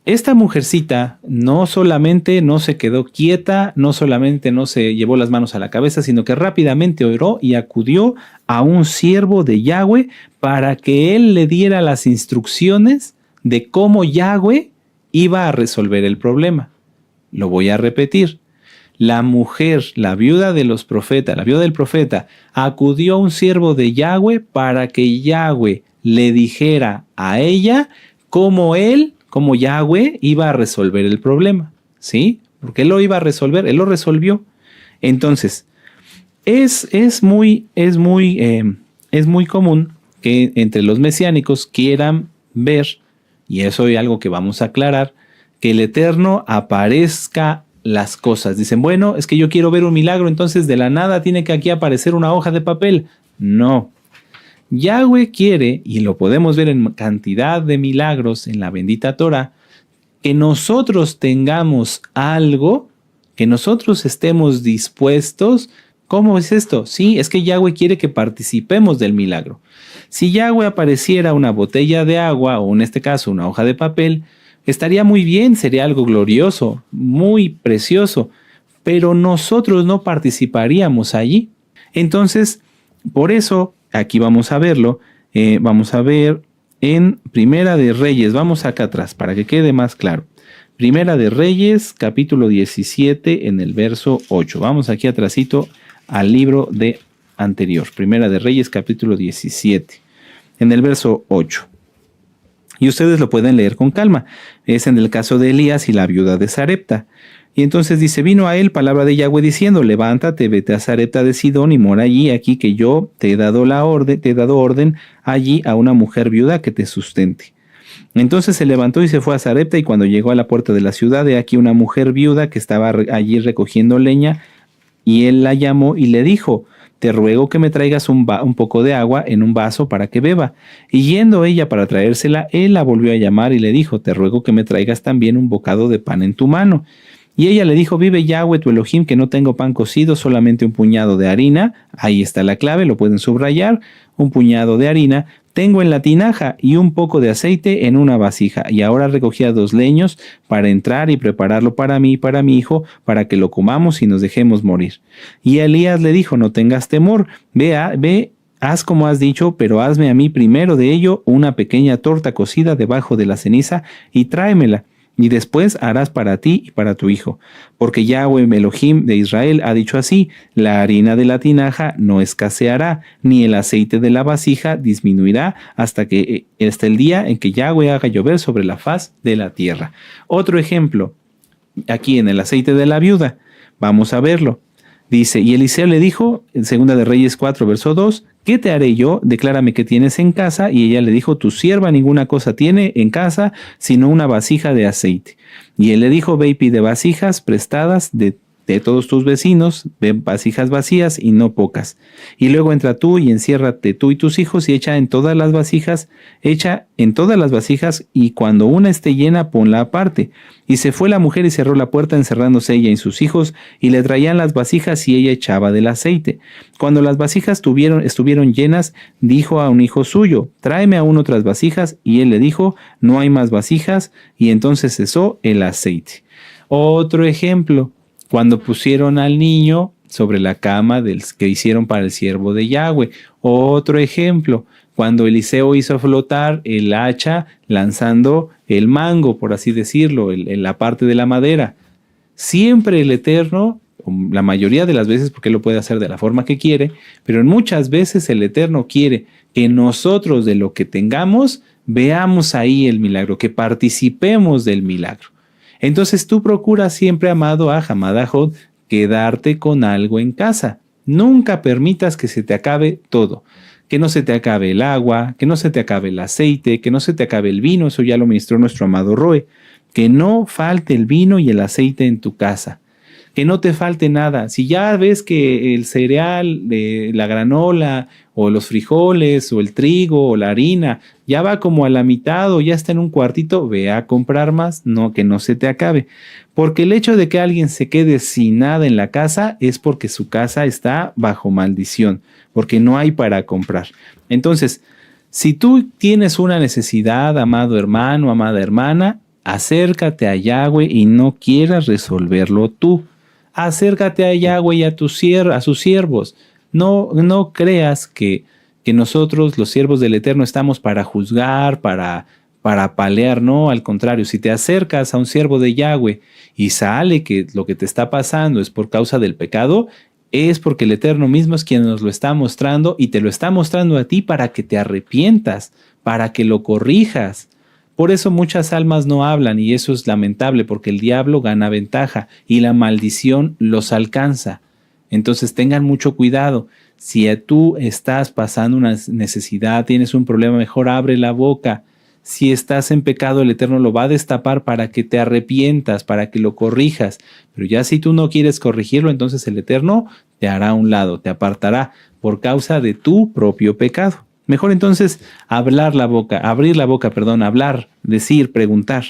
Esta mujercita no solamente no se quedó quieta, no solamente no se llevó las manos a la cabeza, sino que rápidamente oró y acudió a un siervo de Yahweh para que él le diera las instrucciones de cómo Yahweh iba a resolver el problema. Lo voy a repetir. La mujer, la viuda del profeta, acudió a un siervo de Yahweh para que Yahweh le dijera a ella cómo Yahweh iba a resolver el problema, ¿sí? Porque él lo iba a resolver, él lo resolvió. Entonces, es muy común que entre los mesiánicos quieran ver, y eso es algo que vamos a aclarar, que el Eterno aparezca las cosas. Dicen, bueno, es que yo quiero ver un milagro, entonces de la nada tiene que aquí aparecer una hoja de papel. No. Yahweh quiere, y lo podemos ver en cantidad de milagros en la bendita Torah, que nosotros tengamos algo, que nosotros estemos dispuestos. ¿Cómo es esto? Sí, es que Yahweh quiere que participemos del milagro. Si Yahweh apareciera una botella de agua, o en este caso una hoja de papel, estaría muy bien, sería algo glorioso, muy precioso, pero nosotros no participaríamos allí. Entonces, por eso, aquí vamos a verlo, vamos a ver en Primera de Reyes, vamos acá atrás para que quede más claro. Primera de Reyes, capítulo 17, en el verso 8. Vamos aquí atrásito al libro de anterior. Primera de Reyes, capítulo 17, en el verso 8. Y ustedes lo pueden leer con calma. Es en el caso de Elías y la viuda de Sarepta. Y entonces dice, vino a él palabra de Yahweh diciendo, levántate, vete a Sarepta de Sidón y mora allí, aquí que yo te he dado orden allí a una mujer viuda que te sustente. Entonces se levantó y se fue a Sarepta, y cuando llegó a la puerta de la ciudad, he aquí una mujer viuda que estaba allí recogiendo leña, y él la llamó y le dijo, te ruego que me traigas un poco de agua en un vaso para que beba. Y yendo ella para traérsela, él la volvió a llamar y le dijo, te ruego que me traigas también un bocado de pan en tu mano. Y ella le dijo, vive Yahweh tu Elohim, que no tengo pan cocido, solamente un puñado de harina. Ahí está la clave, lo pueden subrayar. Un puñado de harina tengo en la tinaja y un poco de aceite en una vasija. Y ahora recogía 2 leños para entrar y prepararlo para mí y para mi hijo, para que lo comamos y nos dejemos morir. Y Elías le dijo, no tengas temor, ve, haz como has dicho, pero hazme a mí primero de ello una pequeña torta cocida debajo de la ceniza y tráemela. Y después harás para ti y para tu hijo. Porque Yahweh Elohim de Israel ha dicho así, la harina de la tinaja no escaseará, ni el aceite de la vasija disminuirá hasta el día en que Yahweh haga llover sobre la faz de la tierra. Otro ejemplo, aquí en el aceite de la viuda, vamos a verlo. Dice, y Eliseo le dijo, en 2 de Reyes 4, verso 2, ¿qué te haré yo? Declárame qué tienes en casa. Y ella le dijo, tu sierva ninguna cosa tiene en casa, sino una vasija de aceite. Y él le dijo, ve y pide vasijas prestadas de de todos tus vecinos, ve vasijas vacías y no pocas. Y luego entra tú y enciérrate tú y tus hijos y echa en todas las vasijas, y cuando una esté llena, ponla aparte. Y se fue la mujer y cerró la puerta, encerrándose ella y sus hijos, y le traían las vasijas y ella echaba del aceite. Cuando las vasijas estuvieron llenas, dijo a un hijo suyo, tráeme aún otras vasijas, y él le dijo, no hay más vasijas, y entonces cesó el aceite. Otro ejemplo, cuando pusieron al niño sobre la cama que hicieron para el siervo de Yahweh. Otro ejemplo, cuando Eliseo hizo flotar el hacha lanzando el mango, por así decirlo, en la parte de la madera. Siempre el Eterno, la mayoría de las veces, porque él lo puede hacer de la forma que quiere, pero en muchas veces el Eterno quiere que nosotros de lo que tengamos veamos ahí el milagro, que participemos del milagro. Entonces tú procuras siempre, amado Amada Jod, quedarte con algo en casa. Nunca permitas que se te acabe todo. Que no se te acabe el agua, que no se te acabe el aceite, que no se te acabe el vino, eso ya lo ministró nuestro amado Roe. Que no falte el vino y el aceite en tu casa. Que no te falte nada. Si ya ves que el cereal, la granola, o los frijoles, o el trigo, o la harina, ya va como a la mitad o ya está en un cuartito, ve a comprar más, no, que no se te acabe. Porque el hecho de que alguien se quede sin nada en la casa es porque su casa está bajo maldición, porque no hay para comprar. Entonces, si tú tienes una necesidad, amado hermano, amada hermana, acércate a Yahweh y no quieras resolverlo tú. Acércate a Yahweh y a sus siervos. No creas que nosotros, los siervos del Eterno, estamos para juzgar, para apalear. No, al contrario, si te acercas a un siervo de Yahweh y sale que lo que te está pasando es por causa del pecado, es porque el Eterno mismo es quien nos lo está mostrando y te lo está mostrando a ti para que te arrepientas, para que lo corrijas. Por eso muchas almas no hablan y eso es lamentable porque el diablo gana ventaja y la maldición los alcanza. Entonces tengan mucho cuidado. Si tú estás pasando una necesidad, tienes un problema, mejor abre la boca. Si estás en pecado, el Eterno lo va a destapar para que te arrepientas, para que lo corrijas. Pero ya si tú no quieres corregirlo, entonces el Eterno te hará a un lado, te apartará por causa de tu propio pecado. Mejor entonces hablar, decir, preguntar.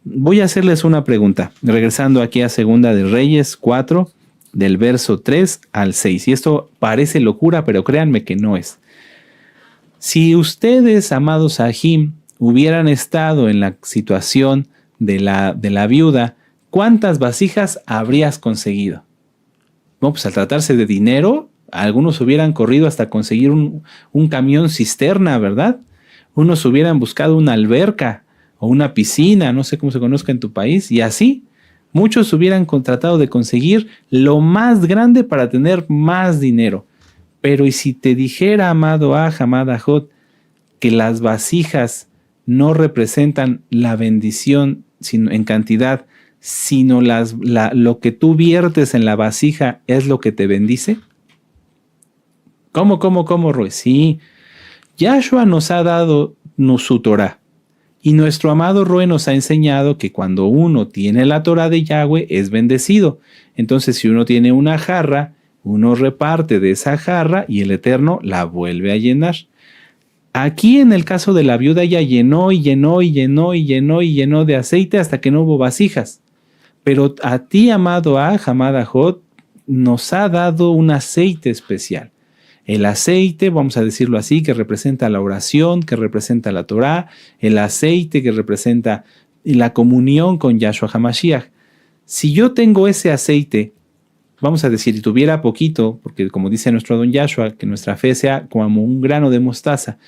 Voy a hacerles una pregunta, regresando aquí a Segunda de Reyes 4, del verso 3 al 6. Y esto parece locura, pero créanme que no es. Si ustedes, amados Ajim, hubieran estado en la situación de la viuda, ¿cuántas vasijas habrías conseguido? No, pues al tratarse de dinero, algunos hubieran corrido hasta conseguir un camión cisterna, ¿verdad? Unos hubieran buscado una alberca o una piscina, no sé cómo se conozca en tu país, y así muchos hubieran tratado de conseguir lo más grande para tener más dinero. Pero ¿y si te dijera, amado amada Jod, que las vasijas no representan la bendición sino en cantidad, sino lo que tú viertes en la vasija es lo que te bendice? ¿Cómo, Roy? Sí, Yahshua nos ha dado su Torah. Y nuestro amado Roe nos ha enseñado que cuando uno tiene la Torah de Yahweh es bendecido. Entonces, si uno tiene una jarra, uno reparte de esa jarra y el Eterno la vuelve a llenar. Aquí en el caso de la viuda ella llenó de aceite hasta que no hubo vasijas. Pero a ti, amado amada Jod, nos ha dado un aceite especial. El aceite, vamos a decirlo así, que representa la oración, que representa la Torah, el aceite que representa la comunión con Yahshua HaMashiach. Si yo tengo ese aceite, vamos a decir, si tuviera poquito, porque como dice nuestro don Yahshua, que nuestra fe sea como un grano de mostaza,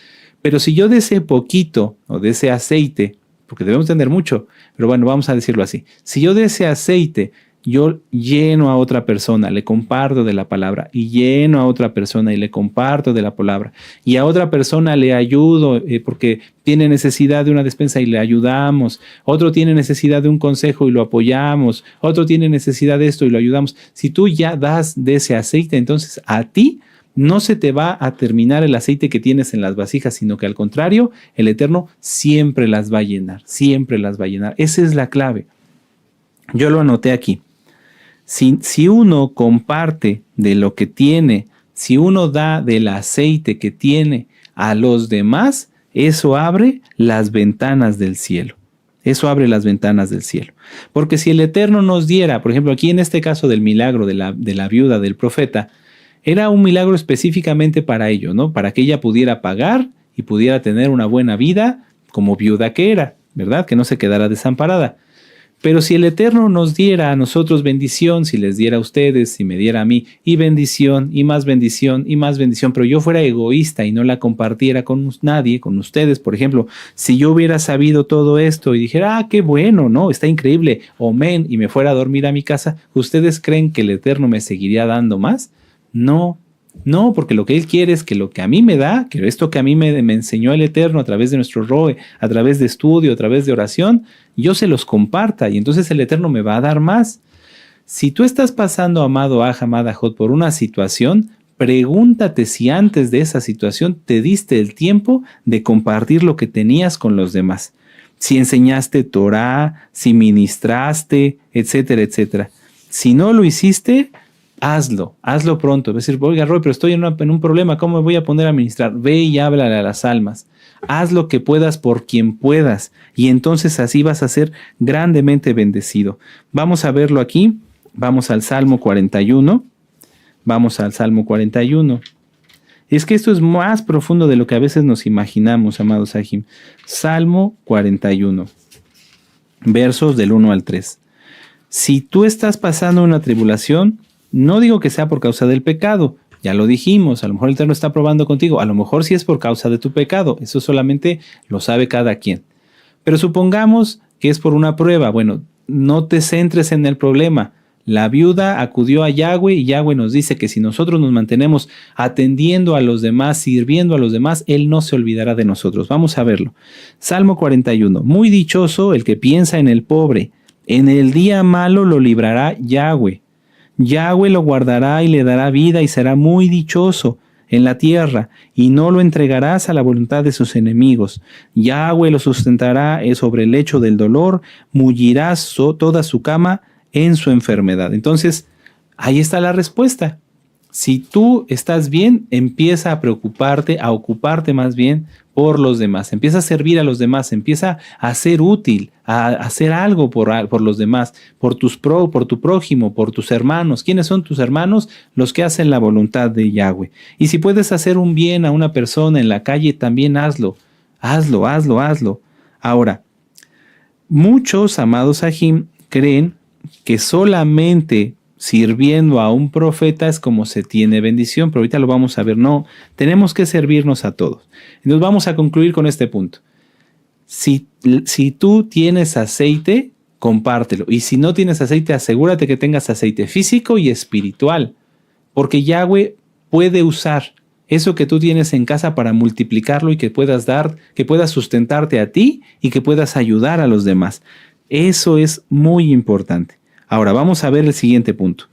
pero si yo de ese poquito o de ese aceite, porque debemos tener mucho, pero bueno, vamos a decirlo así, si yo de ese aceite yo lleno a otra persona, le comparto de la palabra, y lleno a otra persona y le comparto de la palabra, y a otra persona le ayudo porque tiene necesidad de una despensa y le ayudamos, otro tiene necesidad de un consejo y lo apoyamos, otro tiene necesidad de esto y lo ayudamos. Si tú ya das de ese aceite, entonces a ti no se te va a terminar el aceite que tienes en las vasijas, sino que al contrario, el Eterno siempre las va a llenar, siempre las va a llenar. Esa es la clave. Yo lo anoté aquí. Si uno comparte de lo que tiene, si uno da del aceite que tiene a los demás, eso abre las ventanas del cielo. Eso abre las ventanas del cielo. Porque si el Eterno nos diera, por ejemplo, aquí en este caso del milagro de la viuda del profeta, era un milagro específicamente para ello, ¿no? Para que ella pudiera pagar y pudiera tener una buena vida como viuda que era, ¿verdad? Que no se quedara desamparada. Pero si el Eterno nos diera a nosotros bendición, si les diera a ustedes, si me diera a mí, y bendición, y más bendición, y más bendición, pero yo fuera egoísta y no la compartiera con nadie, con ustedes, por ejemplo, si yo hubiera sabido todo esto y dijera, qué bueno, ¿no? Está increíble, amén, y me fuera a dormir a mi casa, ¿ustedes creen que el Eterno me seguiría dando más? No. No, porque lo que Él quiere es que lo que a mí me da, que esto que a mí me enseñó el Eterno a través de nuestro Roe, a través de estudio, a través de oración, yo se los comparta y entonces el Eterno me va a dar más. Si tú estás pasando, amado Aj, amada Jot, por una situación, pregúntate si antes de esa situación te diste el tiempo de compartir lo que tenías con los demás. Si enseñaste Torah, si ministraste, etcétera, etcétera. Si no lo hiciste, hazlo pronto. Es decir, oiga, Roy, pero estoy en un problema, ¿cómo me voy a poner a ministrar? Ve y háblale a las almas. Haz lo que puedas por quien puedas y entonces así vas a ser grandemente bendecido. Vamos a verlo aquí. Vamos al Salmo 41. Vamos al Salmo 41. Es que esto es más profundo de lo que a veces nos imaginamos, amados Ajim. Salmo 41, versos del 1 al 3. Si tú estás pasando una tribulación, no digo que sea por causa del pecado, ya lo dijimos, a lo mejor el Eterno está probando contigo, a lo mejor sí es por causa de tu pecado, eso solamente lo sabe cada quien. Pero supongamos que es por una prueba, bueno, no te centres en el problema. La viuda acudió a Yahweh y Yahweh nos dice que si nosotros nos mantenemos atendiendo a los demás, sirviendo a los demás, Él no se olvidará de nosotros. Vamos a verlo. Salmo 41. Muy dichoso el que piensa en el pobre. En el día malo lo librará Yahweh. Yahweh lo guardará y le dará vida y será muy dichoso en la tierra, y no lo entregarás a la voluntad de sus enemigos. Yahweh lo sustentará sobre el lecho del dolor, mullirás toda su cama en su enfermedad. Entonces, ahí está la respuesta. Si tú estás bien, empieza a preocuparte, a ocuparte más bien por los demás. Empieza a servir a los demás, empieza a ser útil, a hacer algo por los demás, por tu prójimo, por tus hermanos. ¿Quiénes son tus hermanos? Los que hacen la voluntad de Yahweh. Y si puedes hacer un bien a una persona en la calle, también hazlo. Hazlo. Ahora, muchos, amados Ajim, creen que solamente sirviendo a un profeta es como se tiene bendición, pero ahorita lo vamos a ver. No, tenemos que servirnos a todos. Entonces vamos a concluir con este punto. Si tú tienes aceite, compártelo. Y si no tienes aceite, asegúrate que tengas aceite físico y espiritual, porque Yahweh puede usar eso que tú tienes en casa para multiplicarlo y que puedas sustentarte a ti y que puedas ayudar a los demás. Eso es muy importante. Ahora vamos a ver el siguiente punto.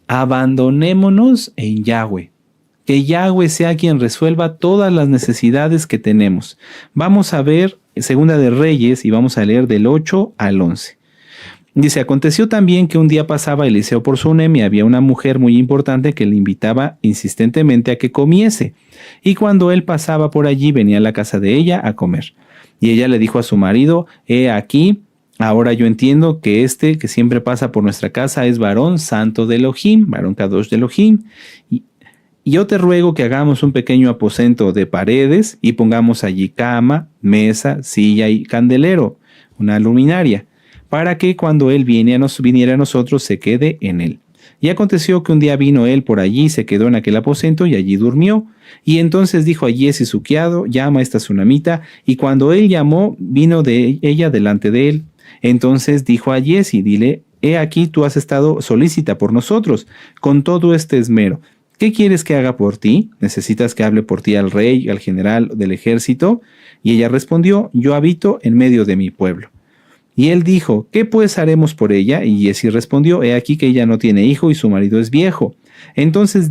Abandonémonos en Yahweh. Que Yahweh sea quien resuelva todas las necesidades que tenemos. Vamos a ver Segunda de Reyes y vamos a leer del 8 al 11. Dice, aconteció también que un día pasaba Eliseo por Sunem y había una mujer muy importante que le invitaba insistentemente a que comiese. Y cuando él pasaba por allí, venía a la casa de ella a comer. Y ella le dijo a su marido, he aquí, ahora yo entiendo que que siempre pasa por nuestra casa es varón santo de Elohim, varón Kadosh de Elohim. Y yo te ruego que hagamos un pequeño aposento de paredes y pongamos allí cama, mesa, silla y candelero, una luminaria, para que cuando él viniera a nosotros se quede en él. Y aconteció que un día vino él por allí, se quedó en aquel aposento y allí durmió. Y entonces dijo a Giesi su criado, llama a esta sunamita, y cuando él llamó, vino de ella delante de él. Entonces dijo a Giesi, dile, he aquí tú has estado solícita por nosotros, con todo este esmero. ¿Qué quieres que haga por ti? ¿Necesitas que hable por ti al rey, al general del ejército? Y ella respondió, yo habito en medio de mi pueblo. Y él dijo, ¿qué pues haremos por ella? Y Giesi respondió, he aquí que ella no tiene hijo y su marido es viejo. Entonces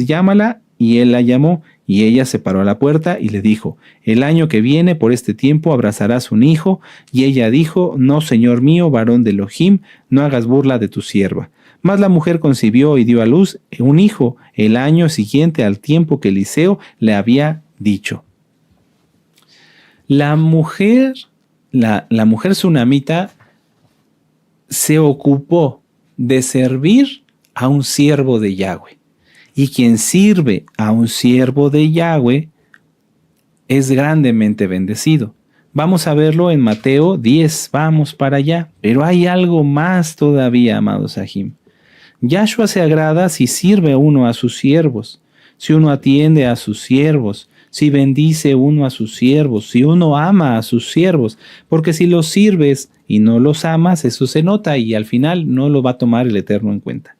llámala, y él la llamó, y ella se paró a la puerta y le dijo, el año que viene por este tiempo abrazarás un hijo. Y ella dijo, no, señor mío, varón de Elohim, no hagas burla de tu sierva. Mas la mujer concibió y dio a luz un hijo el año siguiente al tiempo que Eliseo le había dicho. La mujer sunamita se ocupó de servir a un siervo de Yahweh. Y quien sirve a un siervo de Yahweh es grandemente bendecido. Vamos a verlo en Mateo 10, vamos para allá. Pero hay algo más todavía, amados Sahim. Yahshua se agrada si sirve uno a sus siervos, si uno atiende a sus siervos, si bendice uno a sus siervos, si uno ama a sus siervos, porque si los sirves y no los amas, eso se nota y al final no lo va a tomar el Eterno en cuenta.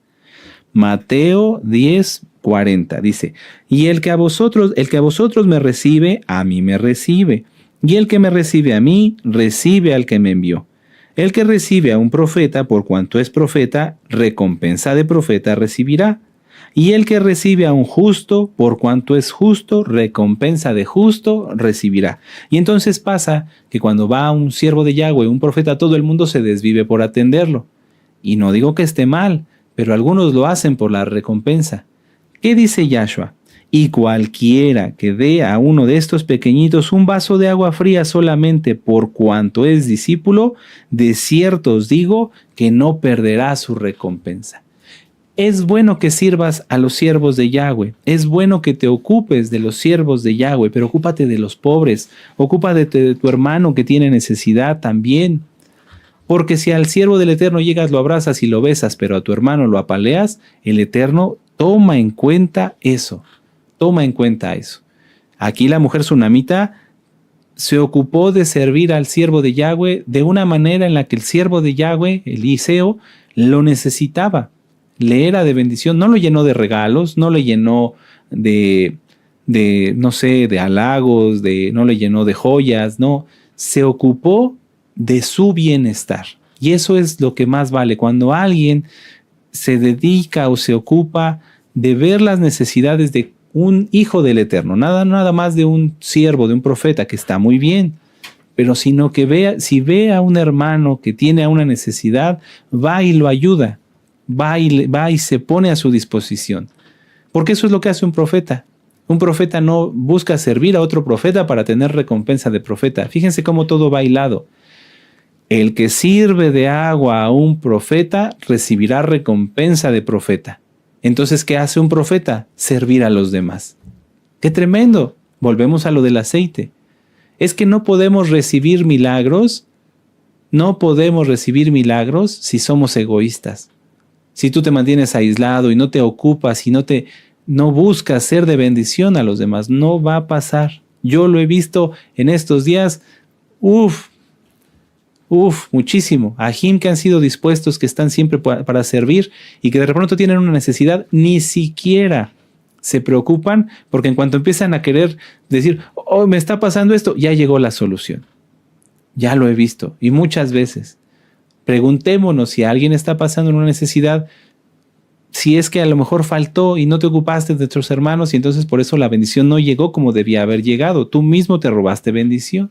Mateo 10:40 dice, y el que a vosotros me recibe, a mí me recibe, y el que me recibe a mí, recibe al que me envió. El que recibe a un profeta, por cuanto es profeta, recompensa de profeta recibirá. Y el que recibe a un justo, por cuanto es justo, recompensa de justo recibirá. Y entonces pasa que cuando va un siervo de Yahweh, un profeta, todo el mundo se desvive por atenderlo. Y no digo que esté mal, pero algunos lo hacen por la recompensa. ¿Qué dice Yahshua? Y cualquiera que dé a uno de estos pequeñitos un vaso de agua fría solamente por cuanto es discípulo, de cierto os digo que no perderá su recompensa. Es bueno que sirvas a los siervos de Yahweh, es bueno que te ocupes de los siervos de Yahweh, pero ocúpate de los pobres, ocúpate de tu hermano que tiene necesidad también. Porque si al siervo del Eterno llegas, lo abrazas y lo besas, pero a tu hermano lo apaleas, el Eterno toma en cuenta eso. Toma en cuenta eso. Aquí la mujer sunamita se ocupó de servir al siervo de Yahweh de una manera en la que el siervo de Yahweh, Eliseo, lo necesitaba. Le era de bendición, no lo llenó de regalos, no le llenó de halagos, no le llenó de joyas, no. Se ocupó de su bienestar. Y eso es lo que más vale. Cuando alguien se dedica o se ocupa de ver las necesidades de un hijo del Eterno, nada más de un siervo, de un profeta, que está muy bien, pero sino que si ve a un hermano que tiene una necesidad, va y lo ayuda, va y se pone a su disposición. Porque eso es lo que hace un profeta. Un profeta no busca servir a otro profeta para tener recompensa de profeta. Fíjense cómo todo va hilado. El que sirve de agua a un profeta recibirá recompensa de profeta. Entonces, ¿qué hace un profeta? Servir a los demás. ¡Qué tremendo! Volvemos a lo del aceite. Es que no podemos recibir milagros si somos egoístas. Si tú te mantienes aislado y no te ocupas y no buscas ser de bendición a los demás, no va a pasar. Yo lo he visto en estos días, muchísimo. Ajim que han sido dispuestos, que están siempre para servir y que de repente tienen una necesidad, ni siquiera se preocupan porque en cuanto empiezan a querer decir, me está pasando esto, ya llegó la solución. Ya lo he visto y muchas veces. Preguntémonos si alguien está pasando en una necesidad, si es que a lo mejor faltó y no te ocupaste de tus hermanos y entonces por eso la bendición no llegó como debía haber llegado. Tú mismo te robaste bendición.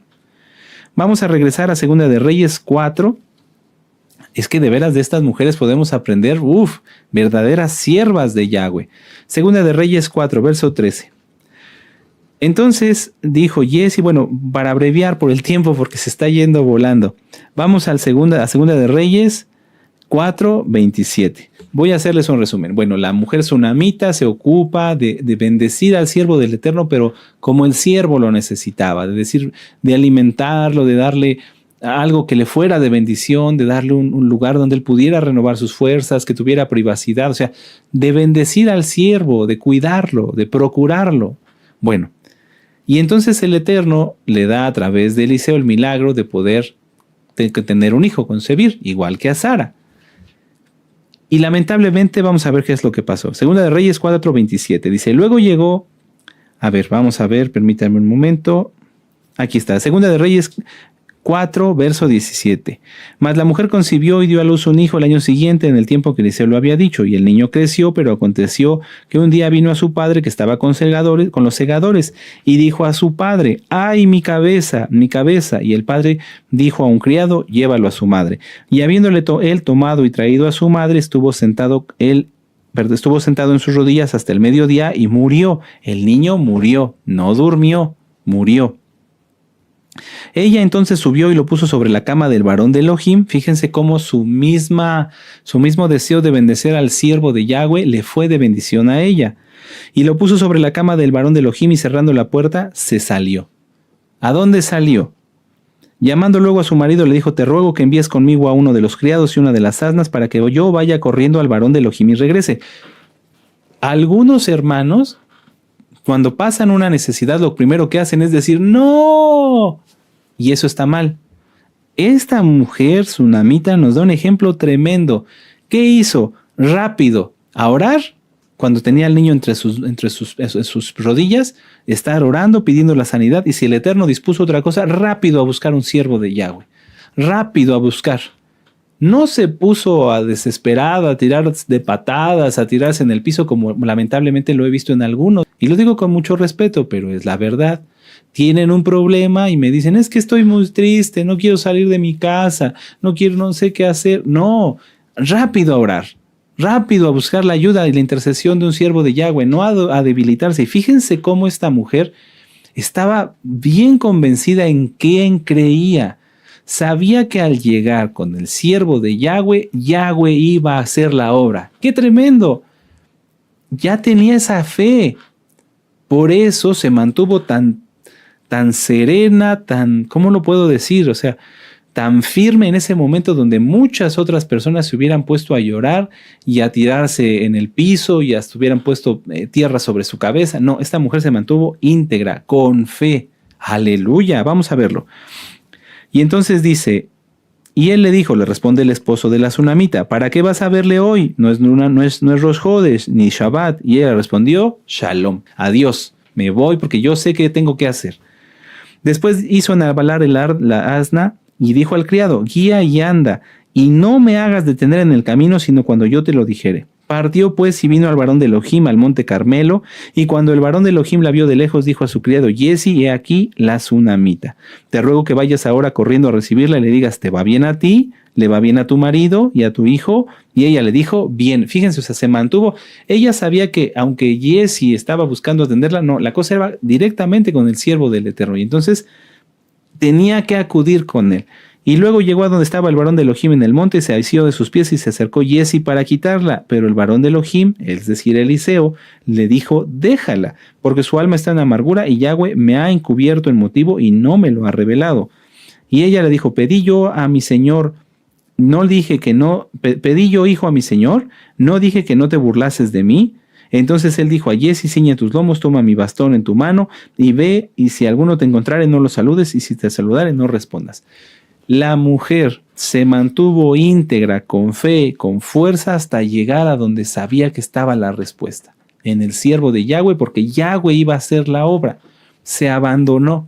Vamos a regresar a Segunda de Reyes 4. Es que de veras de estas mujeres podemos aprender, verdaderas siervas de Yahweh. Segunda de Reyes 4, verso 13. Entonces dijo Jesse, para abreviar por el tiempo porque se está yendo volando, vamos a Segunda de Reyes 4, 27. Voy a hacerles un resumen. La mujer sunamita se ocupa de bendecir al siervo del Eterno, pero como el siervo lo necesitaba, de alimentarlo, de darle algo que le fuera de bendición, de darle un lugar donde él pudiera renovar sus fuerzas, que tuviera privacidad, o sea, de bendecir al siervo, de cuidarlo, de procurarlo. Y entonces el Eterno le da a través de Eliseo el milagro de poder tener un hijo, concebir, igual que a Sara. Y lamentablemente vamos a ver qué es lo que pasó. Segunda de Reyes 4:27 dice, luego llegó, vamos a ver, permítanme un momento. Aquí está, Segunda de Reyes 4, verso 17. Mas la mujer concibió y dio a luz un hijo el año siguiente, en el tiempo que Eliseo lo había dicho, y el niño creció, pero aconteció que un día vino a su padre que estaba con los segadores, y dijo a su padre: ¡ay, mi cabeza, mi cabeza! Y el padre dijo a un criado: llévalo a su madre. Y habiéndole él tomado y traído a su madre, estuvo sentado en sus rodillas hasta el mediodía y murió. El niño murió, no durmió, murió. Ella entonces subió y lo puso sobre la cama del varón de Elohim. Fíjense cómo su mismo deseo de bendecer al siervo de Yahweh le fue de bendición a ella. Y lo puso sobre la cama del varón de Elohim y cerrando la puerta, se salió. ¿A dónde salió? Llamando luego a su marido, le dijo: te ruego que envíes conmigo a uno de los criados y una de las asnas para que yo vaya corriendo al varón de Elohim y regrese. Algunos hermanos, cuando pasan una necesidad, lo primero que hacen es decir: ¡no! Y eso está mal. Esta mujer sunamita nos da un ejemplo tremendo. ¿Qué hizo? Rápido, a orar. Cuando tenía al niño entre sus rodillas, estar orando, pidiendo la sanidad. Y si el Eterno dispuso otra cosa, rápido a buscar un siervo de Yahweh. Rápido a buscar. No se puso a desesperado, a tirar de patadas, a tirarse en el piso, como lamentablemente lo he visto en algunos. Y lo digo con mucho respeto, pero es la verdad. Tienen un problema y me dicen: es que estoy muy triste, no quiero salir de mi casa, no sé qué hacer. No, rápido a orar, rápido a buscar la ayuda y la intercesión de un siervo de Yahweh, no a debilitarse. Y fíjense cómo esta mujer estaba bien convencida en quién creía. Sabía que al llegar con el siervo de Yahweh, Yahweh iba a hacer la obra. ¡Qué tremendo! Ya tenía esa fe. Por eso se mantuvo tan serena, ¿cómo lo puedo decir? O sea, tan firme en ese momento donde muchas otras personas se hubieran puesto a llorar y a tirarse en el piso y hasta hubieran puesto tierra sobre su cabeza. No, esta mujer se mantuvo íntegra, con fe. ¡Aleluya! Vamos a verlo. Y entonces dice: y él le dijo, le responde el esposo de la sunamita: ¿para qué vas a verle hoy? No es Rosh Hodesh ni Shabbat. Y ella respondió: Shalom, adiós, me voy porque yo sé qué tengo que hacer. Después hizo enarbalar la asna y dijo al criado: guía y anda, y no me hagas detener en el camino, sino cuando yo te lo dijere. Partió pues y vino al varón de Elohim al monte Carmelo, y cuando el varón de Elohim la vio de lejos, dijo a su criado Giesi: he aquí la sunamita. Te ruego que vayas ahora corriendo a recibirla y le digas: te va bien a ti, le va bien a tu marido y a tu hijo. Y ella le dijo: bien. Fíjense, o sea, se mantuvo. Ella sabía que aunque Giesi estaba buscando atenderla, no, la cosa era directamente con el siervo del Eterno. Y entonces tenía que acudir con él. Y luego llegó a donde estaba el varón de Elohim en el monte, se asió de sus pies y se acercó Giesi para quitarla. Pero el varón de Elohim, es decir, Eliseo, le dijo: déjala, porque su alma está en amargura y Yahweh me ha encubierto el motivo y no me lo ha revelado. Y ella le dijo: pedí yo a mi señor, no dije que no, pedí yo hijo a mi señor, no dije que no te burlases de mí. Entonces él dijo a Giesi: ciñe tus lomos, toma mi bastón en tu mano y ve, y si alguno te encontrare no lo saludes, y si te saludare no respondas. La mujer se mantuvo íntegra, con fe, con fuerza, hasta llegar a donde sabía que estaba la respuesta, en el siervo de Yahweh, porque Yahweh iba a hacer la obra. Se abandonó.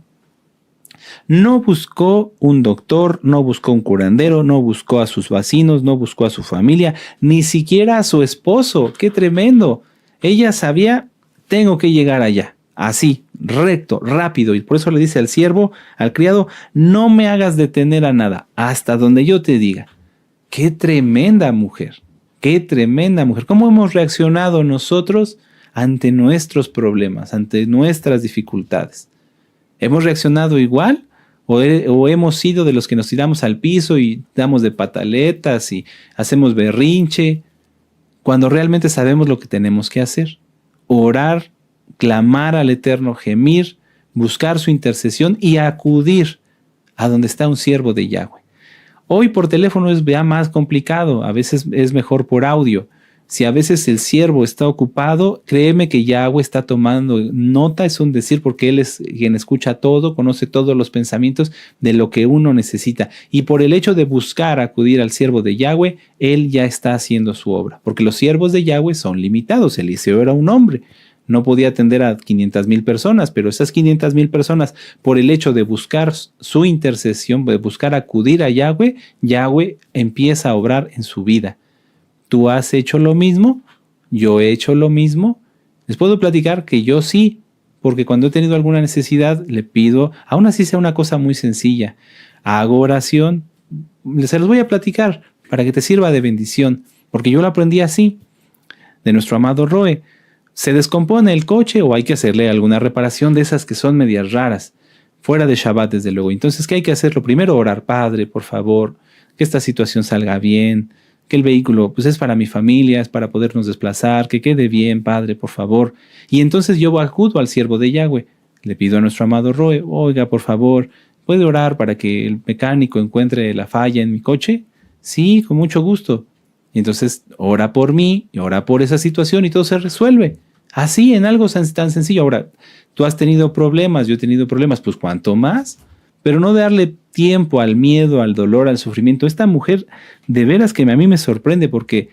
No buscó un doctor, no buscó un curandero, no buscó a sus vecinos, no buscó a su familia, ni siquiera a su esposo. ¡Qué tremendo! Ella sabía: tengo que llegar allá. Así, recto, rápido. Y por eso le dice al siervo, al criado: no me hagas detener a nada, hasta donde yo te diga. ¡Qué tremenda mujer! ¡Qué tremenda mujer! ¿Cómo hemos reaccionado nosotros ante nuestros problemas, ante nuestras dificultades? ¿Hemos reaccionado igual? ¿O hemos sido de los que nos tiramos al piso y damos de pataletas y hacemos berrinche, cuando realmente sabemos lo que tenemos que hacer? Orar, clamar al Eterno, gemir, buscar su intercesión y acudir a donde está un siervo de Yahweh. Hoy por teléfono es ya más complicado, a veces es mejor por audio. Si a veces el siervo está ocupado, créeme que Yahweh está tomando nota, es un decir, porque Él es quien escucha todo, conoce todos los pensamientos de lo que uno necesita. Y por el hecho de buscar acudir al siervo de Yahweh, Él ya está haciendo su obra, porque los siervos de Yahweh son limitados. Eliseo era un hombre, no podía atender a 500,000 personas, pero esas 500,000 personas, por el hecho de buscar su intercesión, de buscar acudir a Yahweh, Yahweh empieza a obrar en su vida. ¿Tú has hecho lo mismo? ¿Yo he hecho lo mismo? Les puedo platicar que yo sí, porque cuando he tenido alguna necesidad, le pido, aún así sea una cosa muy sencilla, hago oración, se los voy a platicar para que te sirva de bendición, porque yo lo aprendí así, de nuestro amado Roe. Se descompone el coche o hay que hacerle alguna reparación de esas que son medias raras, fuera de Shabbat desde luego. Entonces, ¿qué hay que hacer? Lo primero, orar, Padre, por favor, que esta situación salga bien, que el vehículo pues es para mi familia, es para podernos desplazar, que quede bien, Padre, por favor. Y entonces yo acudo al siervo de Yahweh, le pido a nuestro amado Roe, oiga, por favor, ¿puede orar para que el mecánico encuentre la falla en mi coche? Sí, con mucho gusto. Y entonces ora por mí, y ora por esa situación y todo se resuelve. Así, en algo tan sencillo. Ahora, tú has tenido problemas, yo he tenido problemas, pues cuanto más, pero no darle tiempo al miedo, al dolor, al sufrimiento. Esta mujer, de veras que a mí me sorprende porque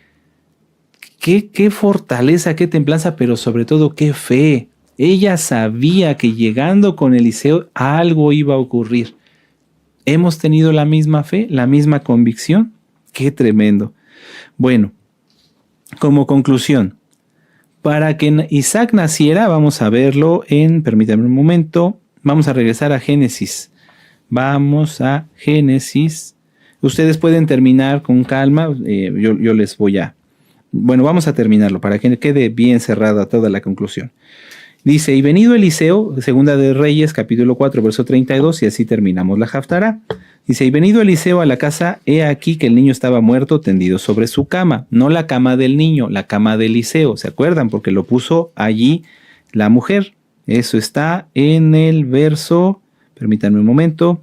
qué fortaleza, qué templanza, pero sobre todo qué fe. Ella sabía que llegando con Eliseo algo iba a ocurrir. ¿Hemos tenido la misma fe, la misma convicción? Qué tremendo. Bueno, como conclusión, para que Isaac naciera, vamos a verlo permítanme un momento, vamos a regresar a Génesis. Vamos a Génesis. Ustedes pueden terminar con calma, yo les voy a... Bueno, vamos a terminarlo para que quede bien cerrada toda la conclusión. Dice, y venido Eliseo, segunda de Reyes, capítulo 4, verso 32, y así terminamos la Haftará. Dice, y venido Eliseo a la casa, he aquí que el niño estaba muerto tendido sobre su cama. No la cama del niño, la cama de Eliseo. ¿Se acuerdan? Porque lo puso allí la mujer. Eso está en el verso, permítanme un momento,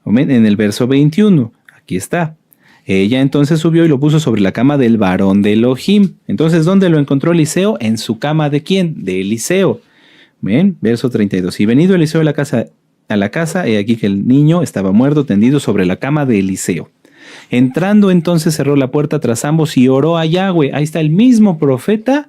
en el verso 21. Aquí está. Ella entonces subió y lo puso sobre la cama del varón de Elohim. Entonces, ¿dónde lo encontró Eliseo? En su cama ¿de quién? De Eliseo. Bien, verso 32. Y venido Eliseo a la casa, he aquí que el niño estaba muerto tendido sobre la cama de Eliseo. Entrando entonces cerró la puerta tras ambos y oró a Yahweh. Ahí está el mismo profeta,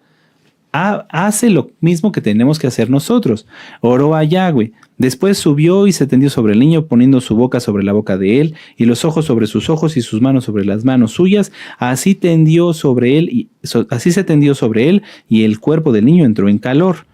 hace lo mismo que tenemos que hacer nosotros. Oró a Yahweh. Después subió y se tendió sobre el niño, poniendo su boca sobre la boca de él, y los ojos sobre sus ojos, y sus manos sobre las manos suyas. Así se tendió sobre él, y el cuerpo del niño entró en calor.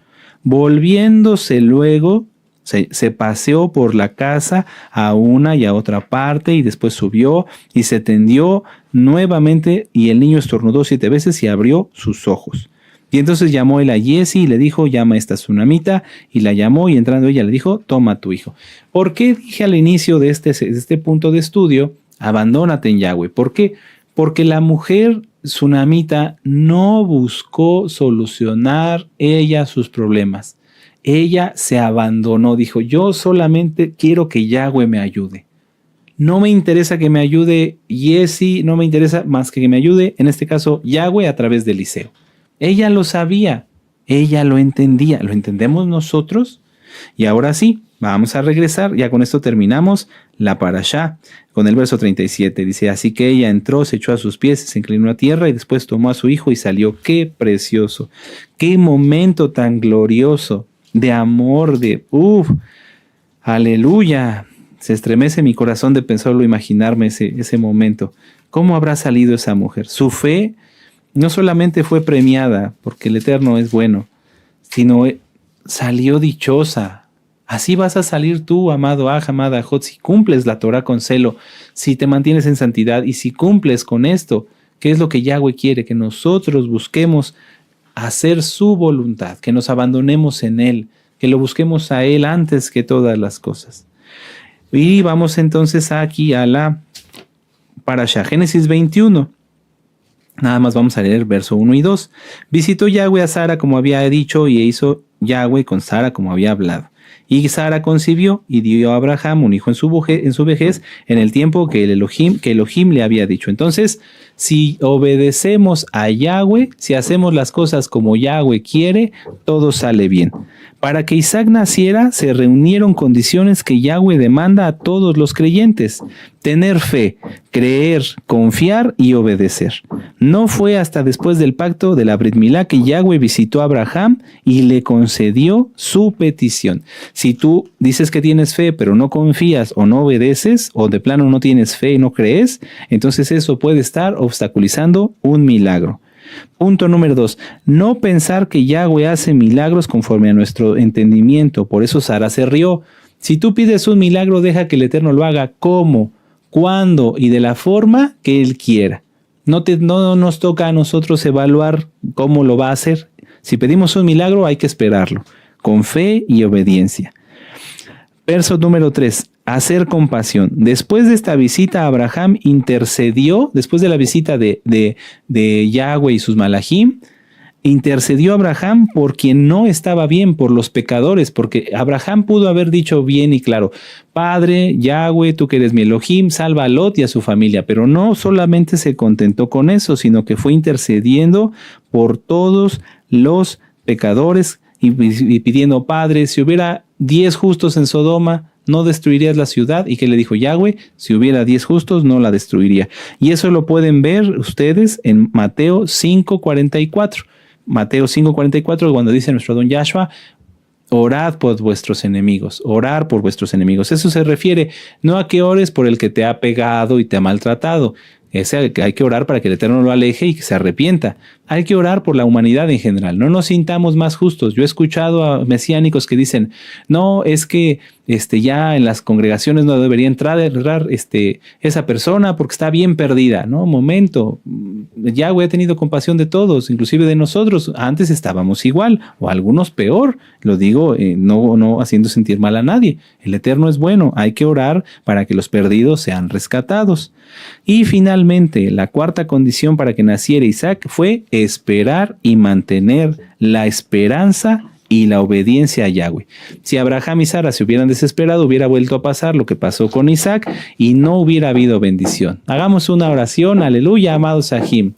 Volviéndose luego, se paseó por la casa a una y a otra parte, y después subió y se tendió nuevamente, y el niño estornudó 7 veces y abrió sus ojos. Y entonces llamó él a Giesi y le dijo, llama a esta tsunamita, y la llamó, y entrando ella le dijo, toma a tu hijo. ¿Por qué dije al inicio de este punto de estudio, abandónate en Yahweh? ¿Por qué? Porque la mujer tsunamita no buscó solucionar ella sus problemas. Ella se abandonó, dijo, yo solamente quiero que Yahweh me ayude. No me interesa que me ayude Giesi, no me interesa más que me ayude, en este caso, Yahweh a través de Eliseo. Ella lo sabía, ella lo entendía, ¿lo entendemos nosotros? Y ahora sí, vamos a regresar, ya con esto terminamos la parashá, con el verso 37, dice, así que ella entró, se echó a sus pies, se inclinó a tierra y después tomó a su hijo y salió. ¡Qué precioso! ¡Qué momento tan glorioso de amor, aleluya! Se estremece mi corazón de pensarlo, imaginarme ese momento. ¿Cómo habrá salido esa mujer? Su fe no solamente fue premiada, porque el Eterno es bueno, sino salió dichosa. Así vas a salir tú, amado amada Ajot, si cumples la Torah con celo, si te mantienes en santidad y si cumples con esto, que es lo que Yahweh quiere, que nosotros busquemos hacer su voluntad, que nos abandonemos en Él, que lo busquemos a Él antes que todas las cosas. Y vamos entonces aquí a la parashá, Génesis 21. Nada más vamos a leer verso 1 y 2. Visitó Yahweh a Sara como había dicho, y hizo Yahweh con Sara como había hablado. Y Sara concibió y dio a Abraham un hijo en su vejez, en el tiempo que Elohim le había dicho. Entonces, si obedecemos a Yahweh, si hacemos las cosas como Yahweh quiere, todo sale bien. Para que Isaac naciera, se reunieron condiciones que Yahweh demanda a todos los creyentes: tener fe, creer, confiar y obedecer. No fue hasta después del pacto de la Brit Milá que Yahweh visitó a Abraham y le concedió su petición. Si tú dices que tienes fe, pero no confías o no obedeces, o de plano no tienes fe y no crees, entonces eso puede estar obstaculizando un milagro. Punto número 2. No pensar que Yahweh hace milagros conforme a nuestro entendimiento. Por eso Sara se rió. Si tú pides un milagro, deja que el Eterno lo haga como, cuándo y de la forma que Él quiera. No nos toca a nosotros evaluar cómo lo va a hacer. Si pedimos un milagro, hay que esperarlo, con fe y obediencia. Verso número 3. Hacer compasión. Después de esta visita, Abraham intercedió, después de la visita de Yahweh y sus malajim, intercedió a Abraham por quien no estaba bien, por los pecadores, porque Abraham pudo haber dicho bien y claro: Padre, Yahweh, tú que eres mi Elohim, salva a Lot y a su familia, pero no solamente se contentó con eso, sino que fue intercediendo por todos los pecadores y pidiendo: Padre, si hubiera 10 justos en Sodoma, no destruirías la ciudad. ¿Y qué le dijo Yahweh? Si hubiera 10 justos, no la destruiría. Y eso lo pueden ver ustedes en Mateo 5:44. Mateo 5:44, cuando dice nuestro don Yahshua: orad por vuestros enemigos, orar por vuestros enemigos. Eso se refiere no a que ores por el que te ha pegado y te ha maltratado. Hay que orar para que el Eterno lo aleje y que se arrepienta. Hay que orar por la humanidad en general. No nos sintamos más justos. Yo he escuchado a mesiánicos que dicen: no, es que ya en las congregaciones no debería entrar esa persona porque está bien perdida. No, momento. Yahweh ha tenido compasión de todos, inclusive de nosotros. Antes estábamos igual, o algunos peor. Lo digo no haciendo sentir mal a nadie. El Eterno es bueno. Hay que orar para que los perdidos sean rescatados. Y finalmente, la cuarta condición para que naciera Isaac fue esperar y mantener la esperanza y la obediencia a Yahweh. Si Abraham y Sara se hubieran desesperado, hubiera vuelto a pasar lo que pasó con Isaac y no hubiera habido bendición. Hagamos una oración. Aleluya, amados Sahim.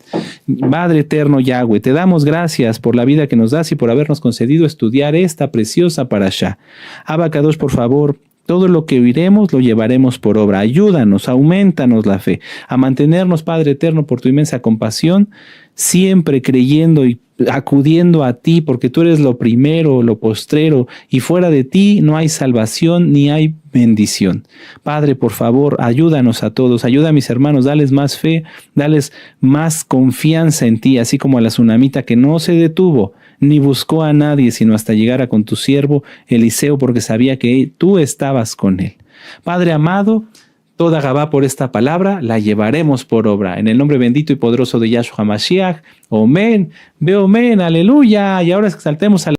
Padre eterno Yahweh, te damos gracias por la vida que nos das y por habernos concedido estudiar esta preciosa parashá. Abacadosh, por favor, todo lo que oiremos lo llevaremos por obra. Ayúdanos, aumentanos la fe, a mantenernos, Padre eterno, por tu inmensa compasión, siempre creyendo y acudiendo a ti, porque tú eres lo primero, lo postrero, y fuera de ti no hay salvación ni hay bendición. Padre, por favor, ayúdanos a todos, ayuda a mis hermanos, dales más fe, dales más confianza en ti, así como a la tsunamita que no se detuvo, ni buscó a nadie, sino hasta llegar a con tu siervo Eliseo, porque sabía que tú estabas con él. Padre amado, toda Gabá por esta palabra la llevaremos por obra. En el nombre bendito y poderoso de Yahshua Mashiach. Amén. Ve amén. Aleluya. Y ahora exaltemos al